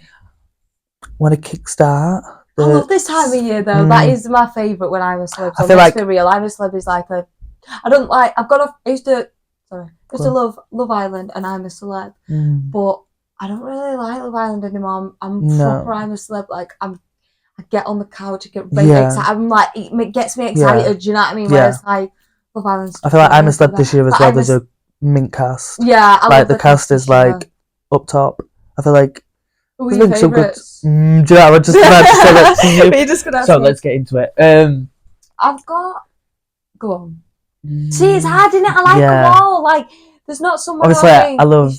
want to kickstart. I love this time of year though. That is my favourite when I'm a Celeb. So I feel like for real, I'm a Celeb is like a. I don't like. I used to love Love Island and I'm a Celeb, but I don't really like Love Island anymore. I'm proper I'm a Celeb. Like I get on the couch, I get really excited. I'm like, it gets me excited. Do you know what I mean? Whereas like Love Island. I feel like I'm a Celeb this year as well. There's a mint cast. Yeah, I like the cast is like up top. I feel like. Who are your favourites? Do you know? I'm just gonna say that to you. You're just gonna. So let's get into it. I've got. Go on. See, it's hard, isn't it? I like them all. Like there's not someone. Obviously, I love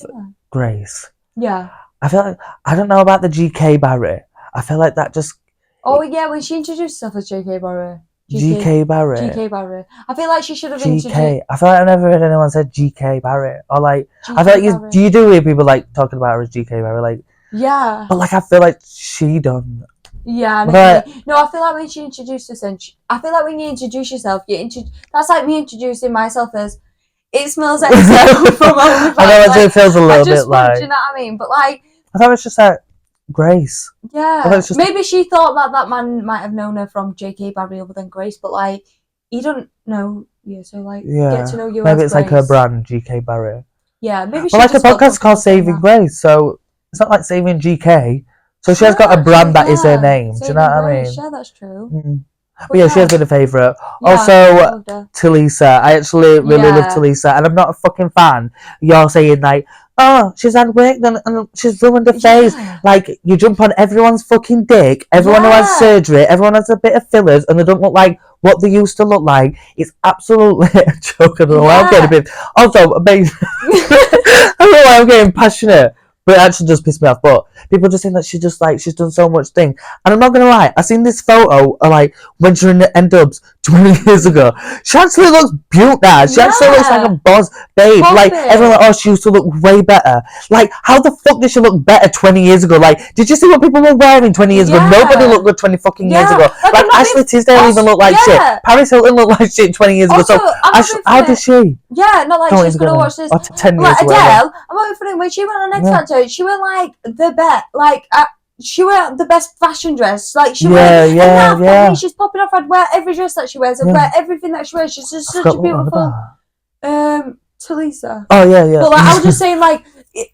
Grace. Yeah. I feel like I don't know about the GK Barry. I feel like that just. Oh yeah, when she introduced herself as GK Barry. GK Barry. GK Barry. I feel like she should have introduced. GK. I feel like I've never heard anyone say GK Barry or like. GK I feel like do you hear people like talking about her as GK Barry like? Yeah. But like I feel like she done. Yeah, no, I feel like when she introduced herself, I feel like when you introduce yourself, that's like me introducing myself as it smells like XO from OnlyFans. I know it feels a little bit like. Do you know what I mean? But like, I thought it was just like Grace. Yeah, maybe she thought that man might have known her from JK Barry other than Grace, but like, he don't know you, so like, get to know you. Maybe as it's Grace. like her brand, GK Barry. Yeah, maybe. Well, like a podcast called Saving Grace, so it's not like Saving GK. So she has got a brand that is her name. Do you know what I mean? Yeah, that's true. Mm-hmm. But yeah, she has been a favourite. Yeah, also, Talisa. I actually really love Talisa, and I'm not a fucking fan. You're saying like, oh, she's had work done and she's ruined her face. Like, you jump on everyone's fucking dick. Everyone who has surgery, everyone has a bit of fillers, and they don't look like what they used to look like. It's absolutely a joke. I don't know why I'm getting a bit. Also, amazing. I don't know why I'm getting passionate. But it actually does piss me off. But people just saying that she's done so much thing. And I'm not gonna lie, I seen this photo of like when she was in the N-Dubs 20 years ago. She actually looks beautiful now. She actually looks like a boss babe. Like everyone like, oh, she used to look way better. Like, how the fuck did she look better 20 years ago? Like, did you see what people were wearing 20 years ago? Nobody looked good 20 fucking years ago. Like Ashley Tisdale even looked like shit. Paris Hilton looked like shit 20 years ago. So how did she? Yeah, not like she's gonna watch this. Or 10 years like Adele, I'm not funny. When she went on X Factor, she went like the best, like she wear the best fashion dress. Like she wear, I mean, she's popping off. I'd wear every dress that she wears. I'd wear everything that she wears. She's just such a beautiful. Talisa. Oh yeah. But like, I was just saying, like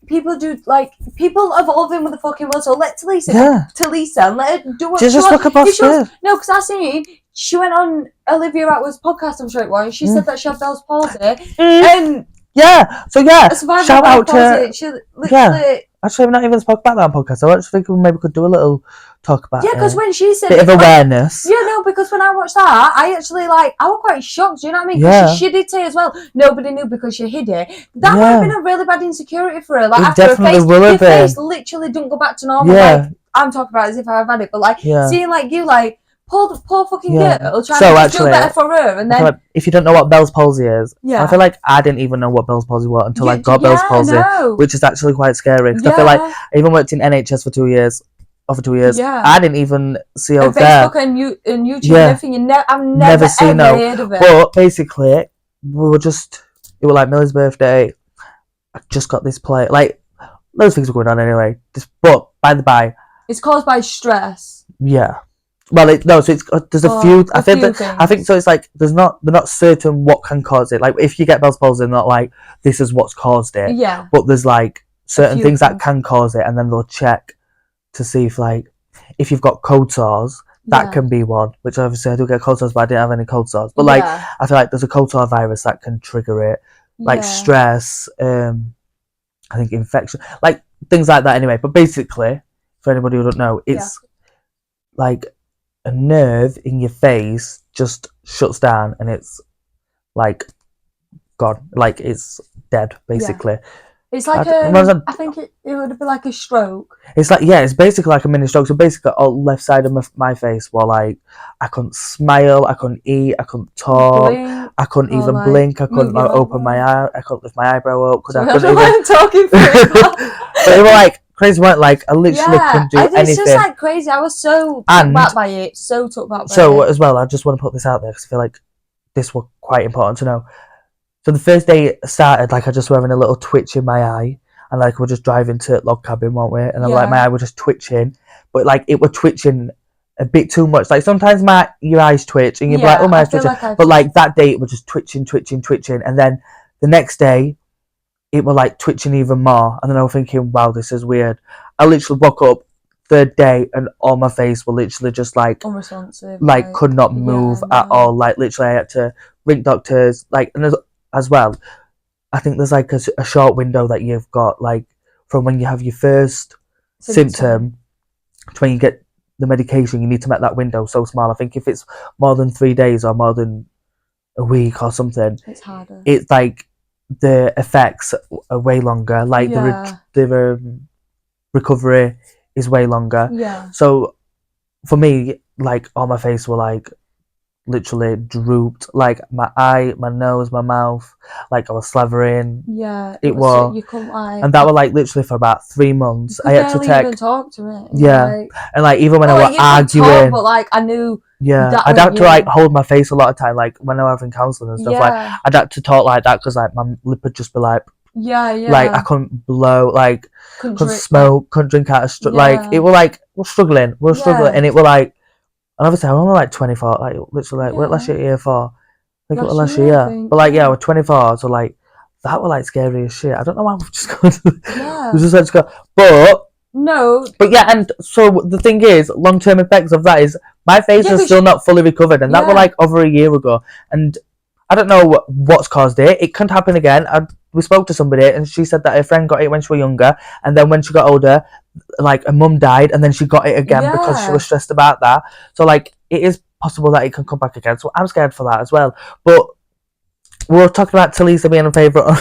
people do, like people evolve in with the fucking world. So let Talisa, and let her do what she just wants. Look about No, because I seen she went on Olivia Atwood's podcast. I'm sure it was. And she said that she had Bell's palsy, and shout out to she literally. Actually, I've not even spoke about that on podcast. I actually think we maybe could do a little talk about it. Yeah, because when she said bit of awareness. Yeah, no, because when I watched that, I actually I was quite shocked. Do you know what I mean? Because she did say as well, nobody knew because she hid it. That would have been a really bad insecurity for her. Like, after her face, your face literally didn't go back to normal. Yeah. Like, I'm talking about it as if I've had it, but like seeing like you poor fucking girl trying to do better for her, and then like, if you don't know what Bell's palsy is, I feel like I didn't even know what Bell's palsy was until I got Bell's palsy, which is actually quite scary. Because I feel like I even worked in NHS for 2 years. Over 2 years, I didn't even see her there. Facebook and YouTube and everything. I've never seen heard of it. But basically, it was like Millie's birthday. I just got this play. Like, those things were going on anyway. But by the by, it's caused by stress. Yeah. Well, so it's there's a few. I think so. It's like they're not certain what can cause it. Like if you get Bell's palsy, they're not like this is what's caused it. Yeah. But there's like certain things that can cause it, and then they'll check to see if you've got cold sores, that can be one. Which obviously I do get cold sores, but I didn't have any cold sores. But I feel like there's a cold sore virus that can trigger it, like stress. I think infection, like things like that. Anyway, but basically, for anybody who don't know, it's like a nerve in your face just shuts down and it's like gone, like it's dead basically. It's like I think it would be like a stroke. It's like it's basically like a mini stroke. So basically, all left side of my face were like I couldn't smile, I couldn't eat, I couldn't talk, I couldn't even blink, I couldn't open my eye, I couldn't lift my eyebrow up. I couldn't even talking through. But they were like crazy. Weren't like I literally couldn't do anything. It's just like crazy. I was so took back by it. So as well, I just want to put this out there because I feel like this was quite important to know. So the first day it started, like I just were having a little twitch in my eye, and like we're just driving to log cabin, weren't we? And like my eye was just twitching, but like it was twitching a bit too much. Like sometimes your eyes twitch, and you're like, oh, my eyes twitching. But like that day it was just twitching, and then the next day it was like twitching even more, and then I was thinking, wow, this is weird. I literally woke up third day and all my face were literally just like unresponsive, like could not move at all. Like literally I had to ring doctors, like, and as well, I think there's like a short window that you've got, like from when you have your first symptom to when you get the medication. You need to make that window so small. I think if it's more than 3 days or more than a week or something, it's harder. It's like the effects are way longer. Like the recovery is way longer. Yeah. So for me, like on my face were like literally drooped, like my eye, my nose, my mouth, like I was slavering. Yeah, it was. You couldn't like, and that was like literally for about 3 months. I had to take. Even talk to me. Yeah, like, and like even when I was arguing, talk, but like I knew. Yeah, I'd have to like hold my face a lot of time, like when I was having counselling and stuff. Like I'd have to talk like that because like my lip would just be like. Yeah. Like I couldn't blow, like couldn't smoke, couldn't drink out of like it was like we're struggling, and it was like. And obviously, I'm only like 24, like literally, like, what last year for? I think it was last year. But like, we're 24, so like, that was like scary as shit. I don't know why we've just gone. We just had to go. But yeah, and so the thing is, long-term effects of that is my face is still not fully recovered, and that was like over a year ago. And I don't know what's caused it. It can't happen again. We spoke to somebody, and she said that her friend got it when she was younger, and then when she got older, like her mum died, and then she got it again because she was stressed about that. So like, it is possible that it can come back again. So I'm scared for that as well. But we were talking about Talisa being a favourite.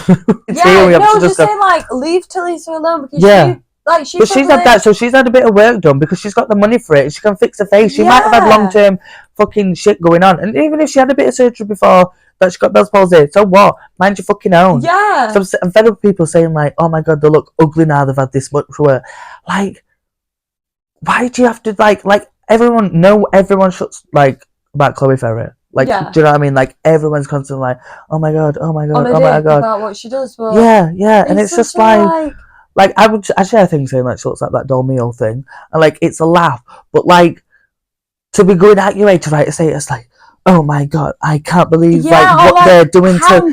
Just saying like leave Talisa alone because she's had that, so she's had a bit of work done because she's got the money for it. She can fix her face. She might have had long-term fucking shit going on, and even if she had a bit of surgery before that, she got Bell's palsy. So what? Mind your fucking own. Yeah. So I'm fed up with people saying like, "Oh my god, they look ugly now. They've had this much work." Like, why do you have to like everyone? No, everyone shuts like about Chloe Ferret. Like, do you know what I mean? Like, everyone's constantly like, "Oh my god, oh my god, oh my god," about what she does. But yeah, and it's just like I would actually, I think saying like she looks like that doll Mio thing, and like it's a laugh, but like to be going out your way to write a status like, "Oh my god, I can't believe what they're doing to shut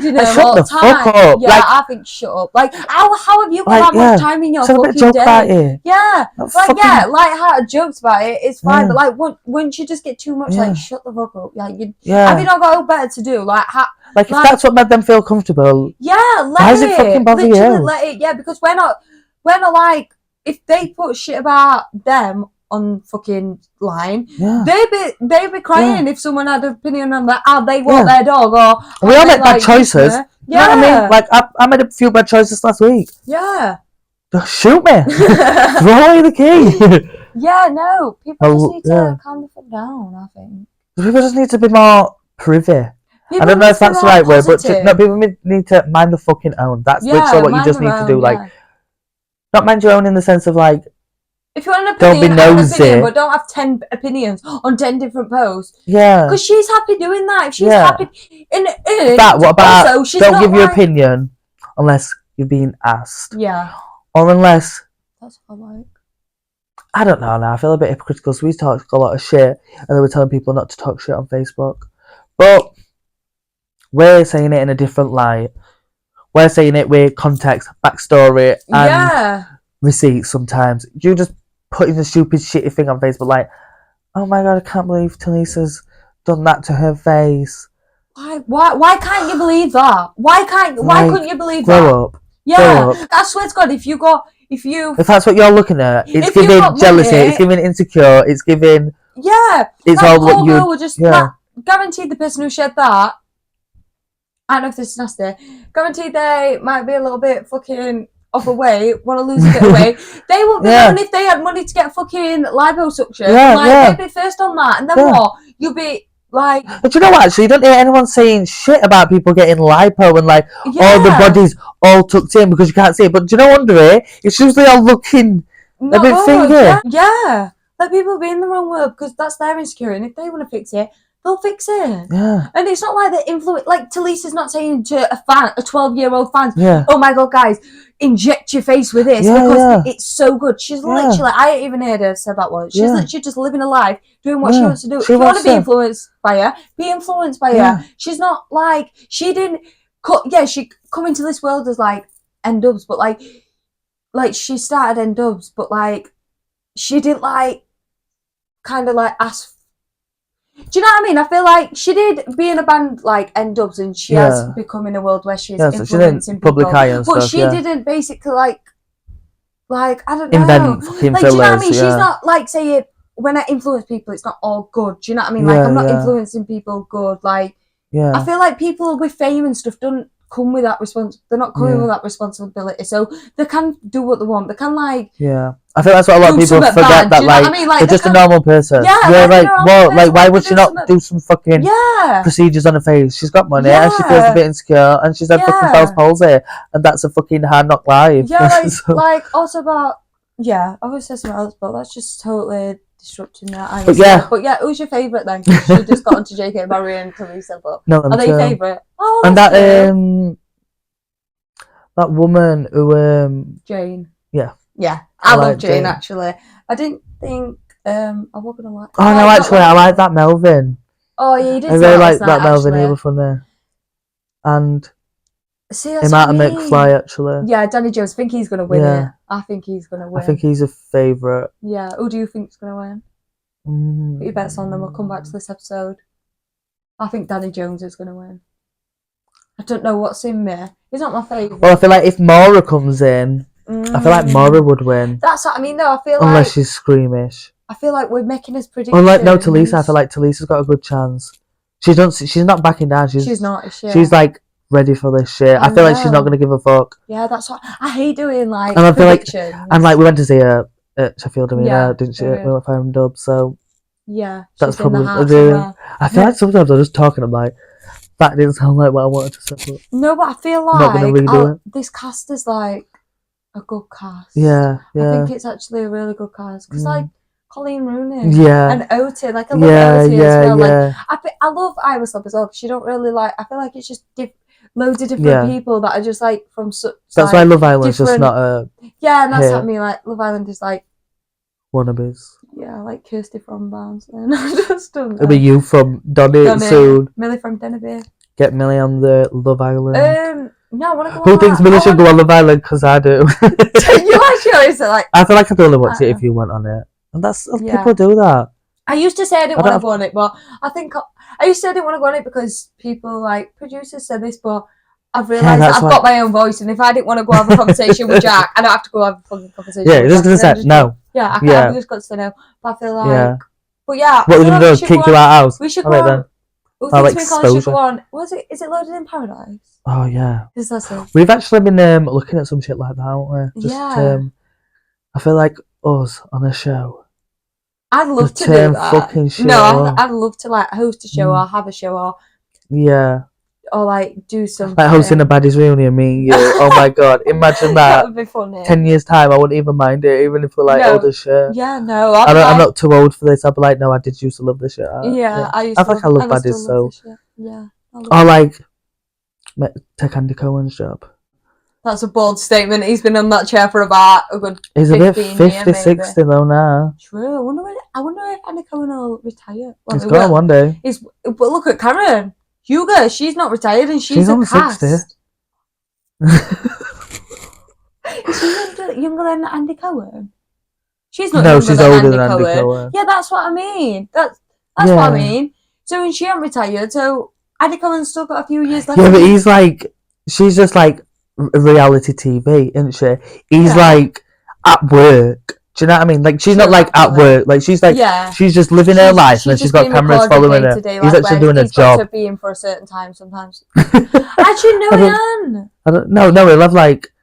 the fuck up." Yeah, I think shut up. Like how have you got that much time in your fucking day? Yeah, light-hearted jokes about it, it's fine. But like once you just get too much, like shut the fuck up. Like have you not got better to do? Like if that's what made them feel comfortable. Why does it fucking bother you? Let it. Yeah, because we're not like, if they put shit about them on fucking line, they'd be crying if someone had an opinion on that, how they want their dog, or we all make bad choices. You know what I mean? Like I made a few bad choices last week. Shoot me. Throw away the key. People just need to calm the fuck down, I think. People just need to be more privy. I don't know if that's the right word, but people need to mind the fucking own. That's literally what you just need to do. Like, not mind your own in the sense of like, if you want an opinion, don't be nosy, but don't have 10 opinions on 10 different posts. Yeah, because she's happy doing that. If she's happy, what about also, don't give your opinion unless you're being asked. Yeah, or unless that's what I like. I don't know now. I feel a bit hypocritical. So we talk a lot of shit, and then we're telling people not to talk shit on Facebook, but we're saying it in a different light. We're saying it with context, backstory, and receipts sometimes. You just putting the stupid shitty thing on Facebook like, "Oh my god, I can't believe Talisa's done that to her face." Why can't you believe that? Why couldn't you believe that? Grow up. I swear to God, if that's what you're looking at, it's giving jealousy, it's giving insecure, it's giving it's all what you will just guaranteed the person who shared that, I don't know if this is nasty, guaranteed they might be a little bit fucking off of weight, want to lose a bit of weight. They wouldn't be known if they had money to get fucking liposuction. They'd be first on that, and then what? You'll be like. But you know what? Actually, you don't hear anyone saying shit about people getting lipo and like all the bodies all tucked in because you can't see it. But do you know under it? It's usually all looking a bit finger. Yeah. Let people be in the wrong world because that's their insecurity, and if they want to fix it, they'll fix it. Yeah. And it's not like they're influenced. Like Talisa's not saying to a 12-year-old fan, "Oh my god, guys, inject your face with this because it's so good." She's literally, I ain't even heard her say that word. She's literally just living a life, doing what she wants to do. If you want to be influenced by her, be influenced by her. She's not like, she didn't she come into this world as like N-Dubs, but like she started N-Dubs, but like she didn't like kind of like ask. Do you know what I mean? I feel like she did be in a band like N-Dubs, and she has become in a world where she's influencing people. But she didn't basically like I don't know. Invent fucking like, fillers, do you know what I mean? She's not like saying, when I influence people, it's not all good. Do you know what I mean? Like, I'm not influencing people good. Like, I feel like people with fame and stuff don't come with that they're not coming with that responsibility, so they can do what they want. They can like I think that's what a lot of people forget, that like, I mean? Like they're just a normal person. Like what? Like why would she not do some fucking procedures on her face? She's got money and she feels a bit insecure and she's had fucking Bell's palsy and that's a fucking hard knock life. Yeah, like, so. Like also about I would say something else, but that's just totally disrupting that. But yeah, who's your favourite then? Because she just got onto JK Barry and Talisa, but are they your favourite? Oh, and that woman who Jane. Yeah, I love Jane actually. I didn't think I was gonna like. Oh no, actually, I like that Melvin. Oh yeah, you did. I really like that Melvin. He was funny. And him out of McFly actually. Yeah, Danny Jones. I think he's gonna win it. I think he's gonna win. I think he's a favourite. Yeah. Who do you think's gonna win? Put your bets on them. We'll come back to this episode. I think Danny Jones is gonna win. I don't know what's in me. He's not my favourite. Well, I feel like if Maura comes in, I feel like Maura would win. That's what I mean, though. I feel unless she's squeamish. I feel like we're making his predictions. Unlike Talisa, I feel like Talisa's got a good chance. She's not backing down. She's not. Is she? She's like ready for this shit. I feel like she's not gonna give a fuck. Yeah, that's what I hate doing. Like, and I feel predictions. We went to see her at Sheffield Arena, didn't she? We went for Dub, so that's probably. I feel like sometimes I'm just talking. I'm like, that didn't sound like what I wanted to say. But no, but I feel like this cast is like a good cast. Yeah. I think it's actually a really good cast because like Colleen Rooney and Oti, like I love Oti as well. Like I love Iris Love as well because you don't really like. I feel like it's just loads of different people that are just like from such. That's why Love Island's just not a. Yeah, and that's what I mean. Like Love Island is like wannabes. Yeah, like Kirsty from Barnsley. I just don't know. It'll be you from Donny soon. Millie from Denneby. Get Millie on the Love Island. No, I want to go. Who thinks Millie should go on Love Island? Because I do. You actually is like. I feel like I'd only watch it if you went on it, and that's people do that. I used to say I didn't want to go on it, but I think I used to say I didn't want to go on it because people like producers said this, but I've realised that I've got my own voice, and if I didn't want to go have a conversation with Jack, I don't have to go have a fucking conversation. Yeah, you're just gonna say no. Yeah, I've just got to say no. But I feel like, but yeah, what we're gonna do is kick you out house. We should go on. Who thinks me and Colin should go on? Is it Loaded in Paradise? Oh yeah. Is that it? We've actually been looking at some shit like that, haven't we? I feel like us on a show. I'd love to do that. Fucking show. No, I'd love to like host a show or have a show or like do something. Like hosting a Baddies reunion, me and you. Oh my god, imagine that. That would be funny. 10 years time, I wouldn't even mind it, even if we're like old as shit. Yeah, no. I'm not too old for this. I'd be like, no, I did used to love this shit. I love Baddies, so. Yeah. Or like, take Andy Cohen's job. That's a bold statement. He's been on that chair for about a good 15 He's a bit 50, 60 though now. True. I wonder if Andy Cohen will retire. Well, he's got one day. But look at Karen. Hugo, she's not retired and she's a cast. 60. Is she younger than Andy Cohen? She's not younger she's than older Andy than Andy Cohen. Cohen. Yeah, that's what I mean. That's what I mean. So when she ain't retired, so Andy Cohen's still got a few years left. Yeah, but he's like, she's just like reality TV, isn't she? He's like at work. Do you know what I mean? Like she's not like at work. Like she's like she's just living her life, and then she's got cameras following her. He's actually doing a job. He's got to be in for a certain time sometimes. Actually, no, I don't. No, he'll have like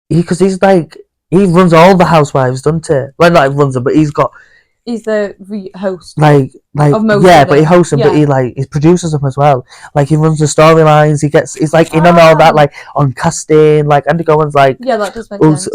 because he's like he runs all the housewives, doesn't he? Like not runs them, but he's the host. Like of most but he hosts them, but he produces them as well. Like he runs the storylines. He's like in on all that, like on casting. Like Andy Cohen's like that does make sense.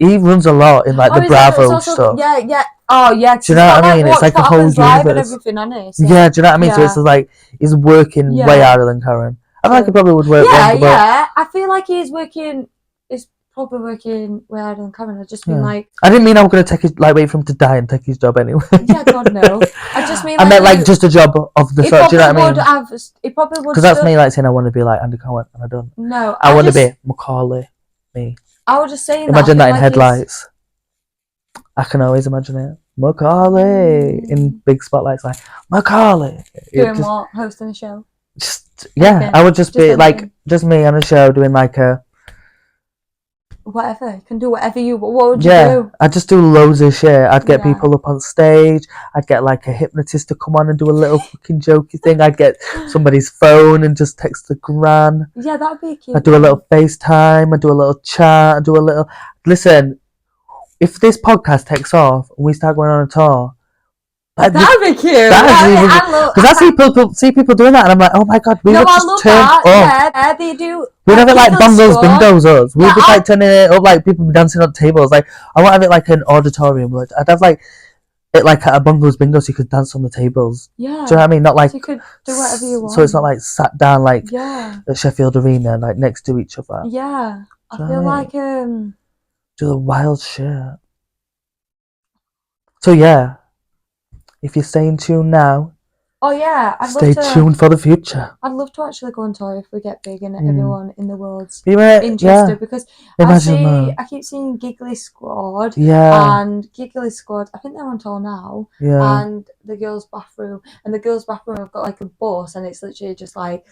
He runs a lot in like the Bravo stuff. Yeah. Oh yeah. Do you know what I mean? It's like a whole universe. And everything, isn't it? So, yeah. Do you know what I mean? So it's like he's working way harder than Karen. I feel like he probably would work. Yeah. I feel like he's working. He's probably working way harder than Karen. I just mean like. I didn't mean I was gonna take his wait for him to die and take his job anyway. Yeah, God no. I just mean. I meant like just a job of the sort. Do you know what I mean? He probably would. Because that's me like saying I want to be like Andy Cohen and I don't. No. I want to be Macaulay. Me. I was just saying. Imagine that in headlights. I can always imagine it. Macaulay in big spotlights, like Macaulay. Doing what? Hosting a show. I would just be like just me on a show doing like a Whatever. You can do whatever you want. What would you do? I'd just do loads of shit. I'd get people up on stage. I'd get like a hypnotist to come on and do a little fucking jokey thing. I'd get somebody's phone and just text the gran. Yeah, that'd be cute. I'd do a little FaceTime. I'd do a little chat. I'd do a little... Listen, if this podcast takes off and we start going on a tour... That'd be cute. Because I see people doing that and I'm like, oh my god, we would just turn up. Yeah, they do. We'd have it like bongos, bingos, us. We'd be like turning it up like people dancing on tables. Like, I want to have it like an auditorium. Like, I'd have like it like a bongos, bingo, so you could dance on the tables. Yeah. Do you know what I mean? Not like... So you could do whatever you want. So it's not like sat down like at Sheffield Arena, like next to each other. Yeah. I feel like... Do the wild shit. So yeah. If you stay in tune now, stay tuned for the future. I'd love to actually go on tour if we get big and everyone in the world's interested. Yeah. Because I keep seeing Giggly Squad. Yeah. And Giggly Squad, I think they're on tour now. Yeah. And the girls' bathroom. And the girls' bathroom have got like a bus and it's literally just like...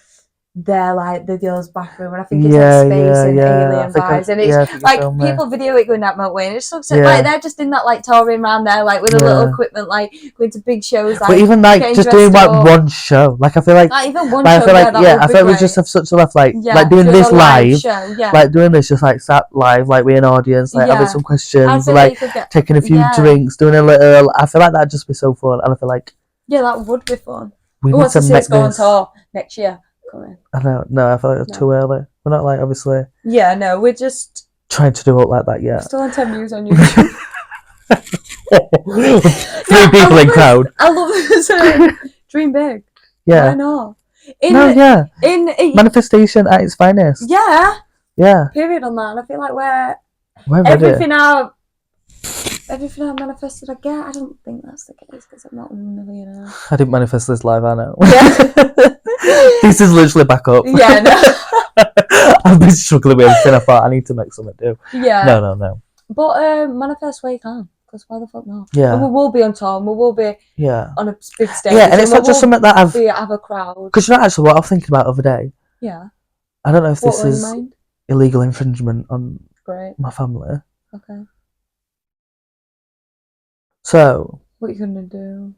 They're like the girls' bathroom, and I think it's like space and alien vibes, and it's like people video it going that way, and it just looks like they're just in that like touring around there, like with a little equipment, like going to big shows, like. But even like just doing like one show, like I feel like not even one like, show, I feel like we just have such a like doing this live, like doing this just like sat live, like with an audience, like having some questions, like taking a few drinks, doing a little. I feel like that'd just be so fun, and I feel like that would be fun. We need to make go on tour next year. I don't know. I feel like it's too early. We're not like obviously. Yeah, no, we're just trying to do it like that. Yeah. We're still on 10 views on YouTube. 3 people in crowd. I love this. Dream big. Yeah. Why not? In manifestation at its finest. Yeah. Yeah. Period on that. And I feel like everything I manifested I get. I don't think that's the case because I'm not a millionaire. I didn't manifest this live, I know. Yeah. This is literally back up. Yeah, no. I've been struggling with everything. I thought I need to make something do. Yeah. No. But manifest where you can. Because why the fuck not? Yeah. And we will be on tour. We will be on a big stage. Yeah, and it's not just something that have a crowd. Because you know actually what I was thinking about the other day? Yeah. I don't know if this is illegal infringement on my family. Okay. So. What are you gonna do?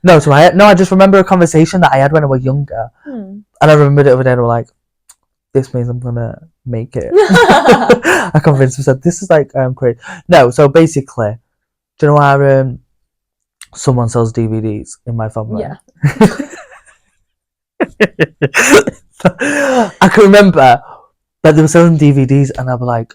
I just remember a conversation that I had when I was younger, and I remembered it over there. And I was like, "This means I'm gonna make it." I convinced myself this is like crazy. No, so basically, do you know how someone sells DVDs in my family? Yeah. I can remember that they were selling DVDs, and I'd be like,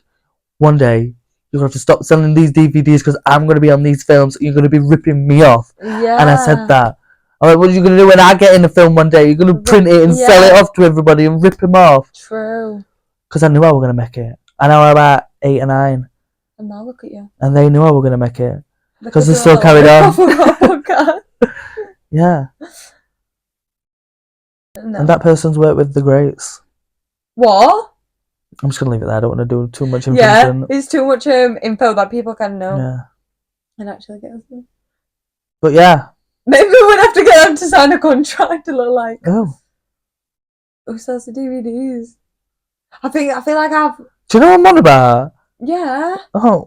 one day. You're going to have to stop selling these DVDs because I'm going to be on these films. You're going to be ripping me off. Yeah. And I said that. I'm like, what are you going to do when I get in the film one day? You're going to print it and sell it off to everybody and rip them off. True. Because I knew I was going to make it. And I was about 8 or 9. And now look at you. And they knew I was going to make it. Because they still carried on. Yeah. No. And that person's worked with the greats. What? I'm just gonna leave it there. I don't want to do too much information. Yeah, it's too much info that people can know. Yeah. And actually get us there. But yeah. Maybe we'd have to get them to sign a contract to look like. Oh. Who sells the DVDs? I feel like I've. Do you know what I'm on about? Yeah. Oh.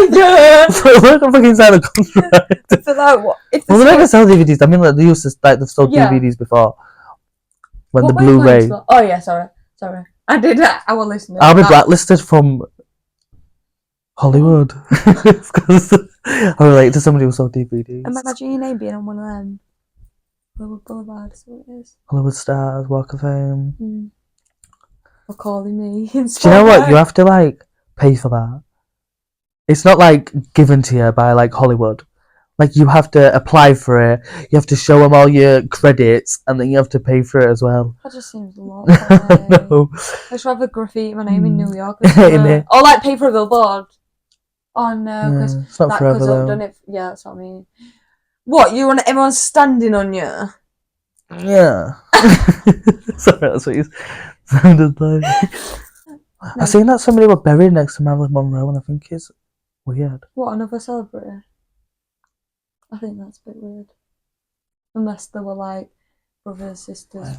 Yeah. So we're gonna fucking sign a contract. I feel like what? Well, they never sell DVDs. I mean, like they used to they've sold DVDs before. When what the Blu-ray. Oh yeah, sorry. I did that. I was listening. I'll be blacklisted from Hollywood because I relate to somebody who sold DVDs. Imagine your name being on one of them. Hollywood Boulevard, is what it is. Hollywood Stars, Walk of Fame. Or calling me. Do you know what? You have to like pay for that. It's not like given to you by like Hollywood. Like you have to apply for it. You have to show them all your credits, and then you have to pay for it as well. That just seems a lot. No. I should have a graffiti my name in New York. Or like pay for a billboard. Oh no, because it's not forever though. I've done it. Yeah, that's what I mean. What, you want everyone standing on you? Yeah. Sorry, that's what you sounded like. No. I seen that somebody was buried next to Marilyn Monroe, and I think it's weird. What, another celebrity? I think that's a bit weird. Unless they were like brothers, sisters.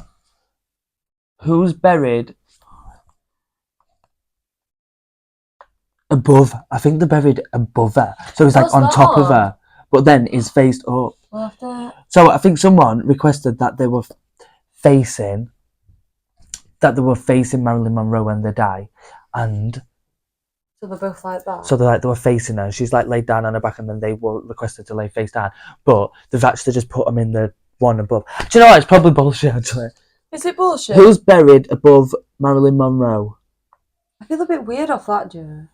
Who's buried? above. I think they're buried above her. So he's like on top of her, but then he's faced up. So I think someone requested that they were facing Marilyn Monroe when they die, and so they're both like that. So they were facing her. She's like laid down on her back, and then they were requested to lay face down. But they've actually just put them in the one above. Do you know what? It's probably bullshit. Actually, is it bullshit? Who's buried above Marilyn Monroe? I feel a bit weird off that, Joe.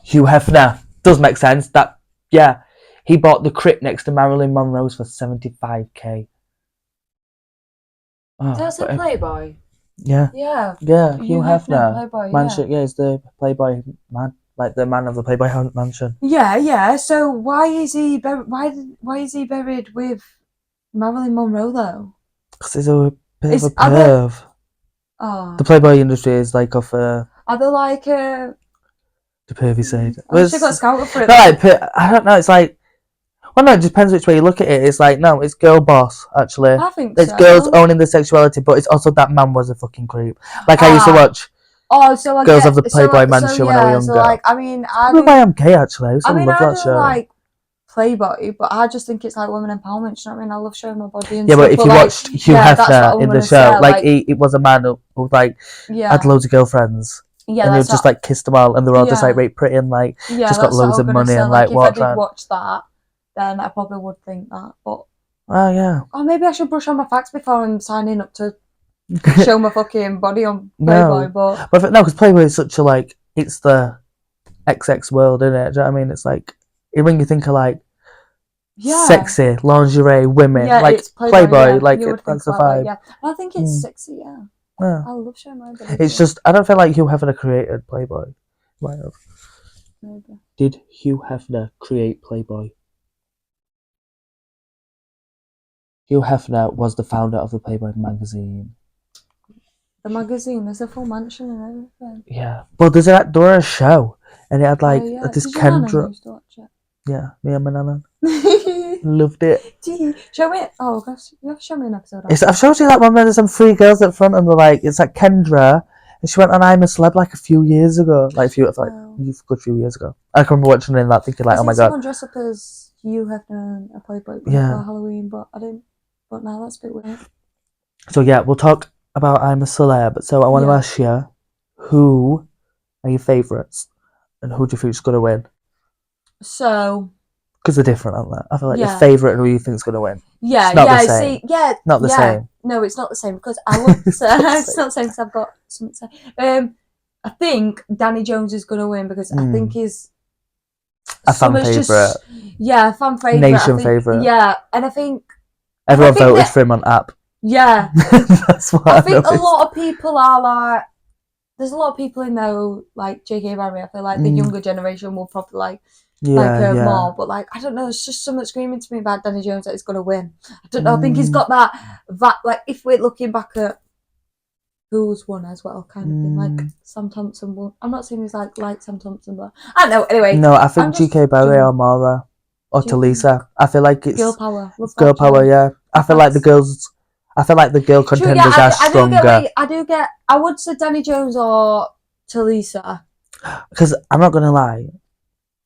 Hugh Hefner. Does make sense. He bought the crypt next to Marilyn Monroe's for $75,000. That's a Playboy. Yeah. Yeah. Hugh Hefner. Playboy, mansion. Yeah, he's the Playboy man, like the man of the Playboy mansion. Yeah. So why is he buried with Marilyn Monroe though? Because he's a bit of a perv. The Playboy industry is like off a. Are they like the pervy side? I got scouted for it. No, I don't know. It's like. Well, no, it depends which way you look at it. It's like, no, it's girl boss, actually. I think it's girls owning their sexuality, but it's also that man was a fucking creep. Like, I used to watch Girls of the Playboy Mansion when I was younger. So, like, I mean, I don't know why I'm gay, actually. I used to love that show. Like Playboy, but I just think it's like women empowerment. You know what I mean? I love showing my body and stuff. But if you watched Hugh Hefner in the show, he was a man who had loads of girlfriends. Yeah, and he was just like kissed them all, and they were all just like very pretty and like just got loads of money and like what. If I did watch that, then I probably would think that. But maybe I should brush on my facts before I'm signing up to show my fucking body on Playboy. But because Playboy is such a it's the XX world, isn't it? Do you know what I mean? It's like when you think of like sexy lingerie women, like Playboy, that's the vibe. I think it's sexy. Yeah. I love showing my body. It's just I don't feel like Hugh Hefner created Playboy. Might have. Maybe. Did Hugh Hefner create Playboy? Hugh Hefner was the founder of the Playboy magazine. The magazine, there's a full mansion and everything. Yeah, but there was a show, and it had this Kendra. Used to watch it. Yeah, me and my nana loved it. Show me. Oh gosh, you have to show me an episode. I've showed you that one where there's some three girls at front, and they're like, it's like Kendra, and she went on I'm a Celeb like a few years ago, a good few years ago. I can remember watching it in that, thinking like, oh my god. Someone dressed up as Hugh Hefner and a Playboy for Halloween, but I didn't. But now that's a bit weird. So yeah, we'll talk about I'm a Celeb. So I want to ask you, who are your favourites, and who do you think's gonna win? So. Because they're different, aren't they? I feel like your favourite and who you think's gonna win. Yeah, it's not the same. Not the same. No, it's not the same because I would say it's not the same because I've got something to say. I think Danny Jones is gonna win because I think he's a fan favourite. Yeah, fan favourite. Nation favourite. Yeah, and I think everyone voted for him on app. Yeah, that's what I think a lot of people are like. There's a lot of people in there who like J.K. Barry. I feel like the younger generation will probably like more, but like I don't know. It's just something screaming to me about Danny Jones that he's gonna win. I don't know. I think he's got that like if we're looking back at who's won as well, kind of thing. Like Sam Thompson won. I'm not saying he's like Sam Thompson, but I don't know. Anyway, no, I think J.K. Barry or Mara or Talisa. I feel like it's girl power. Girl power. Yeah, I feel like the girls. I feel like the girl contenders are stronger. I would say Danny Jones or Talisa. Because I'm not gonna lie,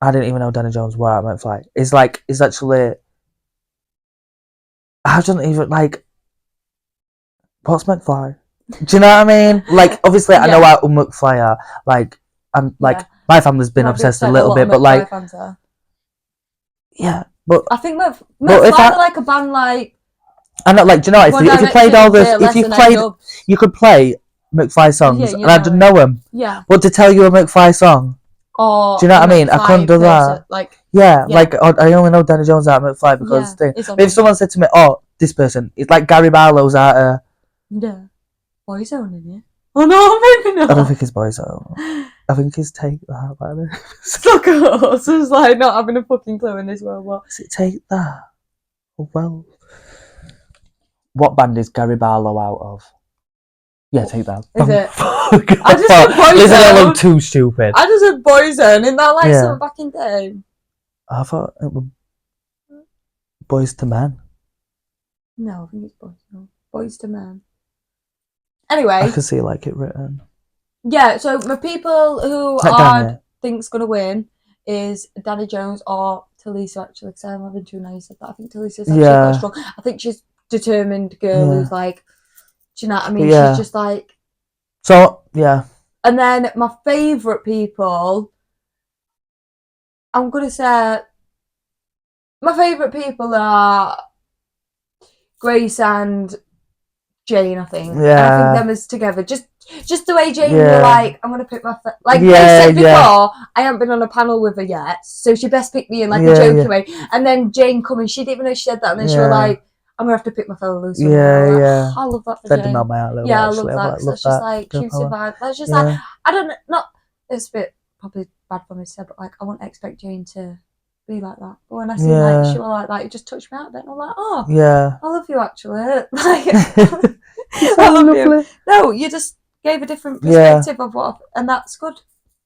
I didn't even know Danny Jones were at McFly. It's actually. I don't even like. What's McFly? Do you know what I mean? Like, obviously, I know how McFly are. Like, I'm like my family's been obsessed a little bit, but like. Yeah, but I think McFly are like a band like. I'm not like, do you know what? If you played all this, you could play McFly songs, and I didn't know them. Yeah. But to tell you a McFly song, do you know what I mean? I couldn't do that. Like I only know Danny Jones out of McFly because if someone said to me, "Oh, this person," it's like Gary Barlow's out. Yeah. Boyzone, isn't it? Oh no, maybe not. I don't think it's Boyzone. I think it's Take That. By the way. Look at us, it's like not having a fucking clue in this world. What? Is it Take That? Oh well. What band is Gary Barlow out of? Yeah, Take That. Is it? I just said Boyzone. Listen, I look too stupid. I just said Boyzone. Isn't that like something back in day? I thought it was Boys to Men. No, I think it's Boyzone. Boys to Men. Anyway. I can see like it written. Yeah, so my people who like are... think's going to win is Danny Jones or Talisa, actually, because I'm having two now you said that. I think Talisa's actually quite strong. I think she's determined girl who's like, do you know what I mean? She's just like... So, yeah. And then my favourite people, I'm going to say, my favourite people are Grace and Jane, I think. Yeah. I think them as together. Just the way Jane were like, I'm going to pick my... Like Grace said before, I haven't been on a panel with her yet, so she best pick me in like a jokey way. And then Jane coming, she didn't even know she said that, and then she was like, I'm going to have to pick my fellow loose women. Yeah. I love that for Send Jane. them out my heart a little bit, I love that. Like, that's just like cute vibe. That's just like, I don't know, it's a bit probably bad for me to say, but like, I wouldn't expect Jane to be like that. But when I see like she was like that, it just touched me out a bit, and I'm like, oh, I love you actually. Like, I love you. No, you just gave a different perspective of what, and that's good.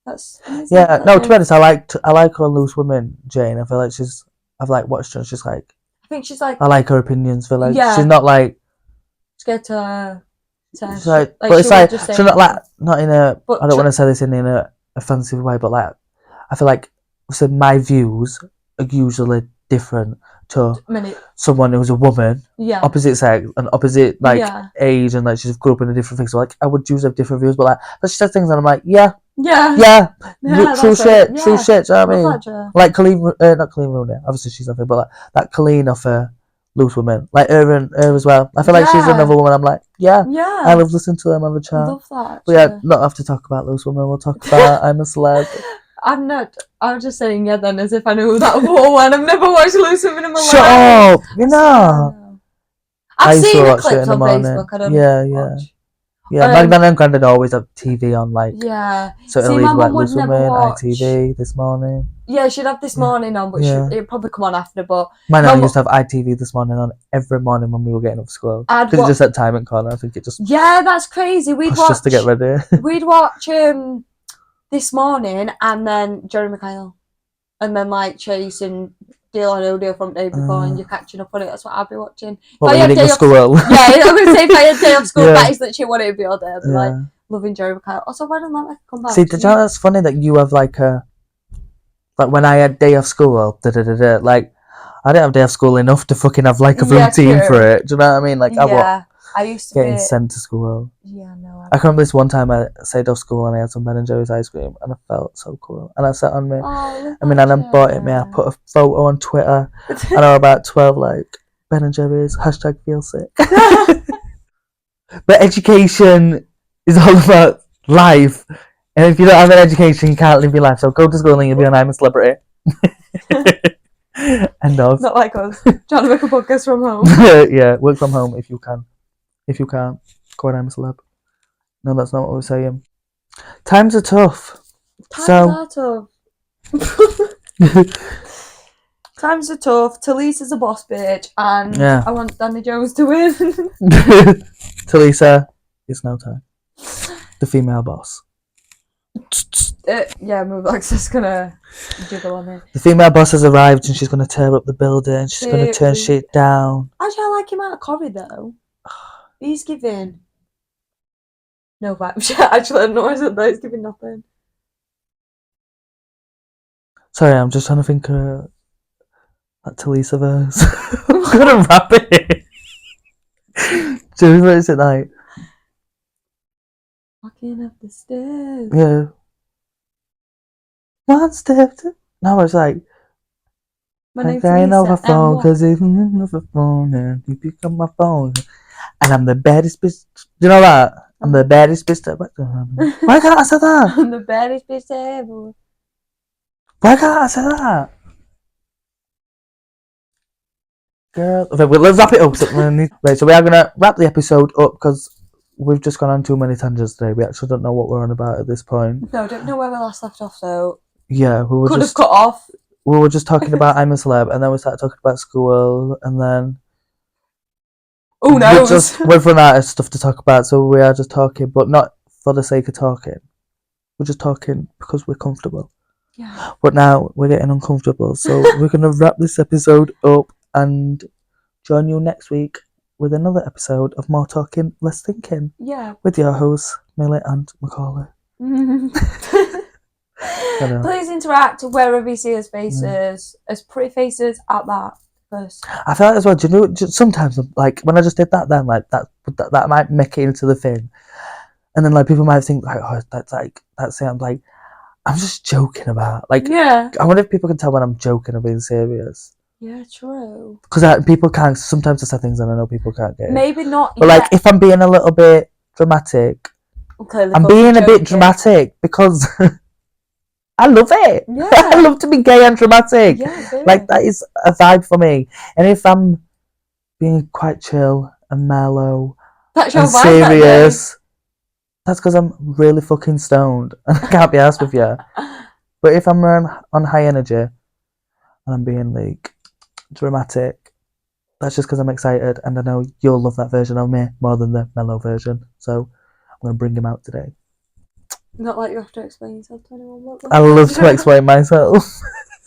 That's amazing. Yeah. No, to be honest, I like her on Loose Women, Jane. I feel like I've like watched her. She's like, I think she's like, I like her opinions. Feel like she's not like scared to. She's like, but it's like she's not like not in a. I don't want to say this in a offensive way, but like I feel like so my views are usually different to someone who's a woman, opposite sex and opposite like age, and like she's grew up in a different thing. So like I would choose have different views, but like but she says things and I'm like, true shit. Do you know what I mean? Like Colleen, not Colleen Rooney, obviously she's nothing, but like that Colleen of Loose Women, like her as well. I feel like she's another woman. I'm like, I love listening to them have a chat. I love that. But not have to talk about Loose Women. We'll talk about I'm a Celeb. I'm not. I'm just saying then as if I knew that whole one. I've never watched Loose Women in my life. Shut up! You know. I've seen the clips on Facebook. I don't watch. Yeah, Magdalene and Grandad always have TV on, like... Yeah. So it'll leave, like, Loose Women, ITV, This Morning. Yeah, she'd have This Morning on, but it'd probably come on after, but... My nan used to have ITV This Morning on every morning when we were getting up for school. Because it just had time and corner, I think it just... Yeah, that's crazy. We'd watch... just to get ready. We'd watch This Morning and then Jeremy Kyle. And then, like, Chase and Deal or No Deal from the day before, and you're catching up on it. That's what I'd be watching. What, you day off school? Yeah, I'm going to say if I had day off school, that is literally what it would be all day. I'd be like, loving Jeremy Kyle. Also, why don't I come back? See, did you know that's funny that you have, like, like, when I had day off school, like, I didn't have day off school enough to fucking have, like, a routine for it. Do you know what I mean? Like, I used to getting sent to school. Yeah, no. I can remember this one time I stayed off school and I had some Ben and Jerry's ice cream and I felt so cool. And I sat on me. I mean, and I bought it me. I put a photo on Twitter and I was about 12, like, Ben and Jerry's, #feelsick. But education is all about life. And if you don't have an education, you can't live your life. So go to school and you'll be an I'm a Celebrity. End of. Not like us. Trying to make a podcast from home. Yeah, work from home if you can. If you can't, go on I'm a Celeb. No, that's not what we're saying. Times are tough. Times are tough. Talisa's a boss bitch, and I want Danny Jones to win. Talisa, it's no time. The female boss. Moveback's just gonna jiggle on me. The female boss has arrived and she's gonna tear up the building. She's gonna turn shit down. Actually, I like him out of Corey though. He's giving no vibes. Actually, I know I said that. He's giving nothing. Sorry, I'm just trying to think of that Talisa verse. I'm gonna rap it. So what is it like? Walking up the stairs. Yeah. One step to... No, it's like... My name's I ain't over phone, cause even over phone, and you pick up my phone. And I'm the baddest bitch. Do you know that? I'm the baddest bitch ever. Why can't I say that? I'm the baddest bitch ever. Why can't I say that? Girl. Okay, well, let's wrap it up. Right, so we are going to wrap the episode up because we've just gone on too many tangents today. We actually don't know what we're on about at this point. No, don't know where we last left off though. Yeah, we were Could have cut off. We were just talking about I'm a Celeb, and then we started talking about school, and then... Oh no! We've run out of stuff to talk about, so we are just talking, but not for the sake of talking. We're just talking because we're comfortable. Yeah. But now we're getting uncomfortable, so we're going to wrap this episode up and join you next week with another episode of More Talking, Less Thinking. Yeah. With your hosts, Millie and Macaulay. Please interact wherever you see us faces, as pretty faces at that. First. I feel like as well. Do you know? Sometimes, like when I just did that, then like that might make it into the thing, and then like people might think like, oh, that's it. I'm like, I'm just joking about. Like, I wonder if people can tell when I'm joking or being serious. Yeah, true. Because people can't. Sometimes I say things and I know people can't get it. Maybe not. But like, if I'm being a little bit dramatic, I'm being a bit dramatic because. I love it. Yeah. I love to be gay and dramatic. Yeah, like that is a vibe for me. And if I'm being quite chill and mellow and serious, that's because I'm really fucking stoned and I can't be arsed with you. But if I'm on high energy and I'm being like dramatic, that's just because I'm excited and I know you'll love that version of me more than the mellow version. So I'm going to bring him out today. Not like you have to explain yourself to anyone. I love to explain myself.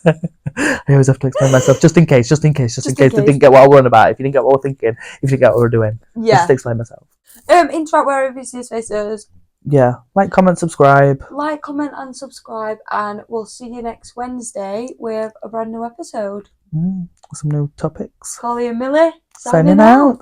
I always have to explain myself just in case they didn't get what I was on about. If you didn't get what we're thinking, if you didn't get what we're doing, just explain myself. Interact wherever you see us faces. Yeah, like, comment, subscribe. Like, comment, and subscribe, and we'll see you next Wednesday with a brand new episode. Some new topics. Collie and Millie signing out.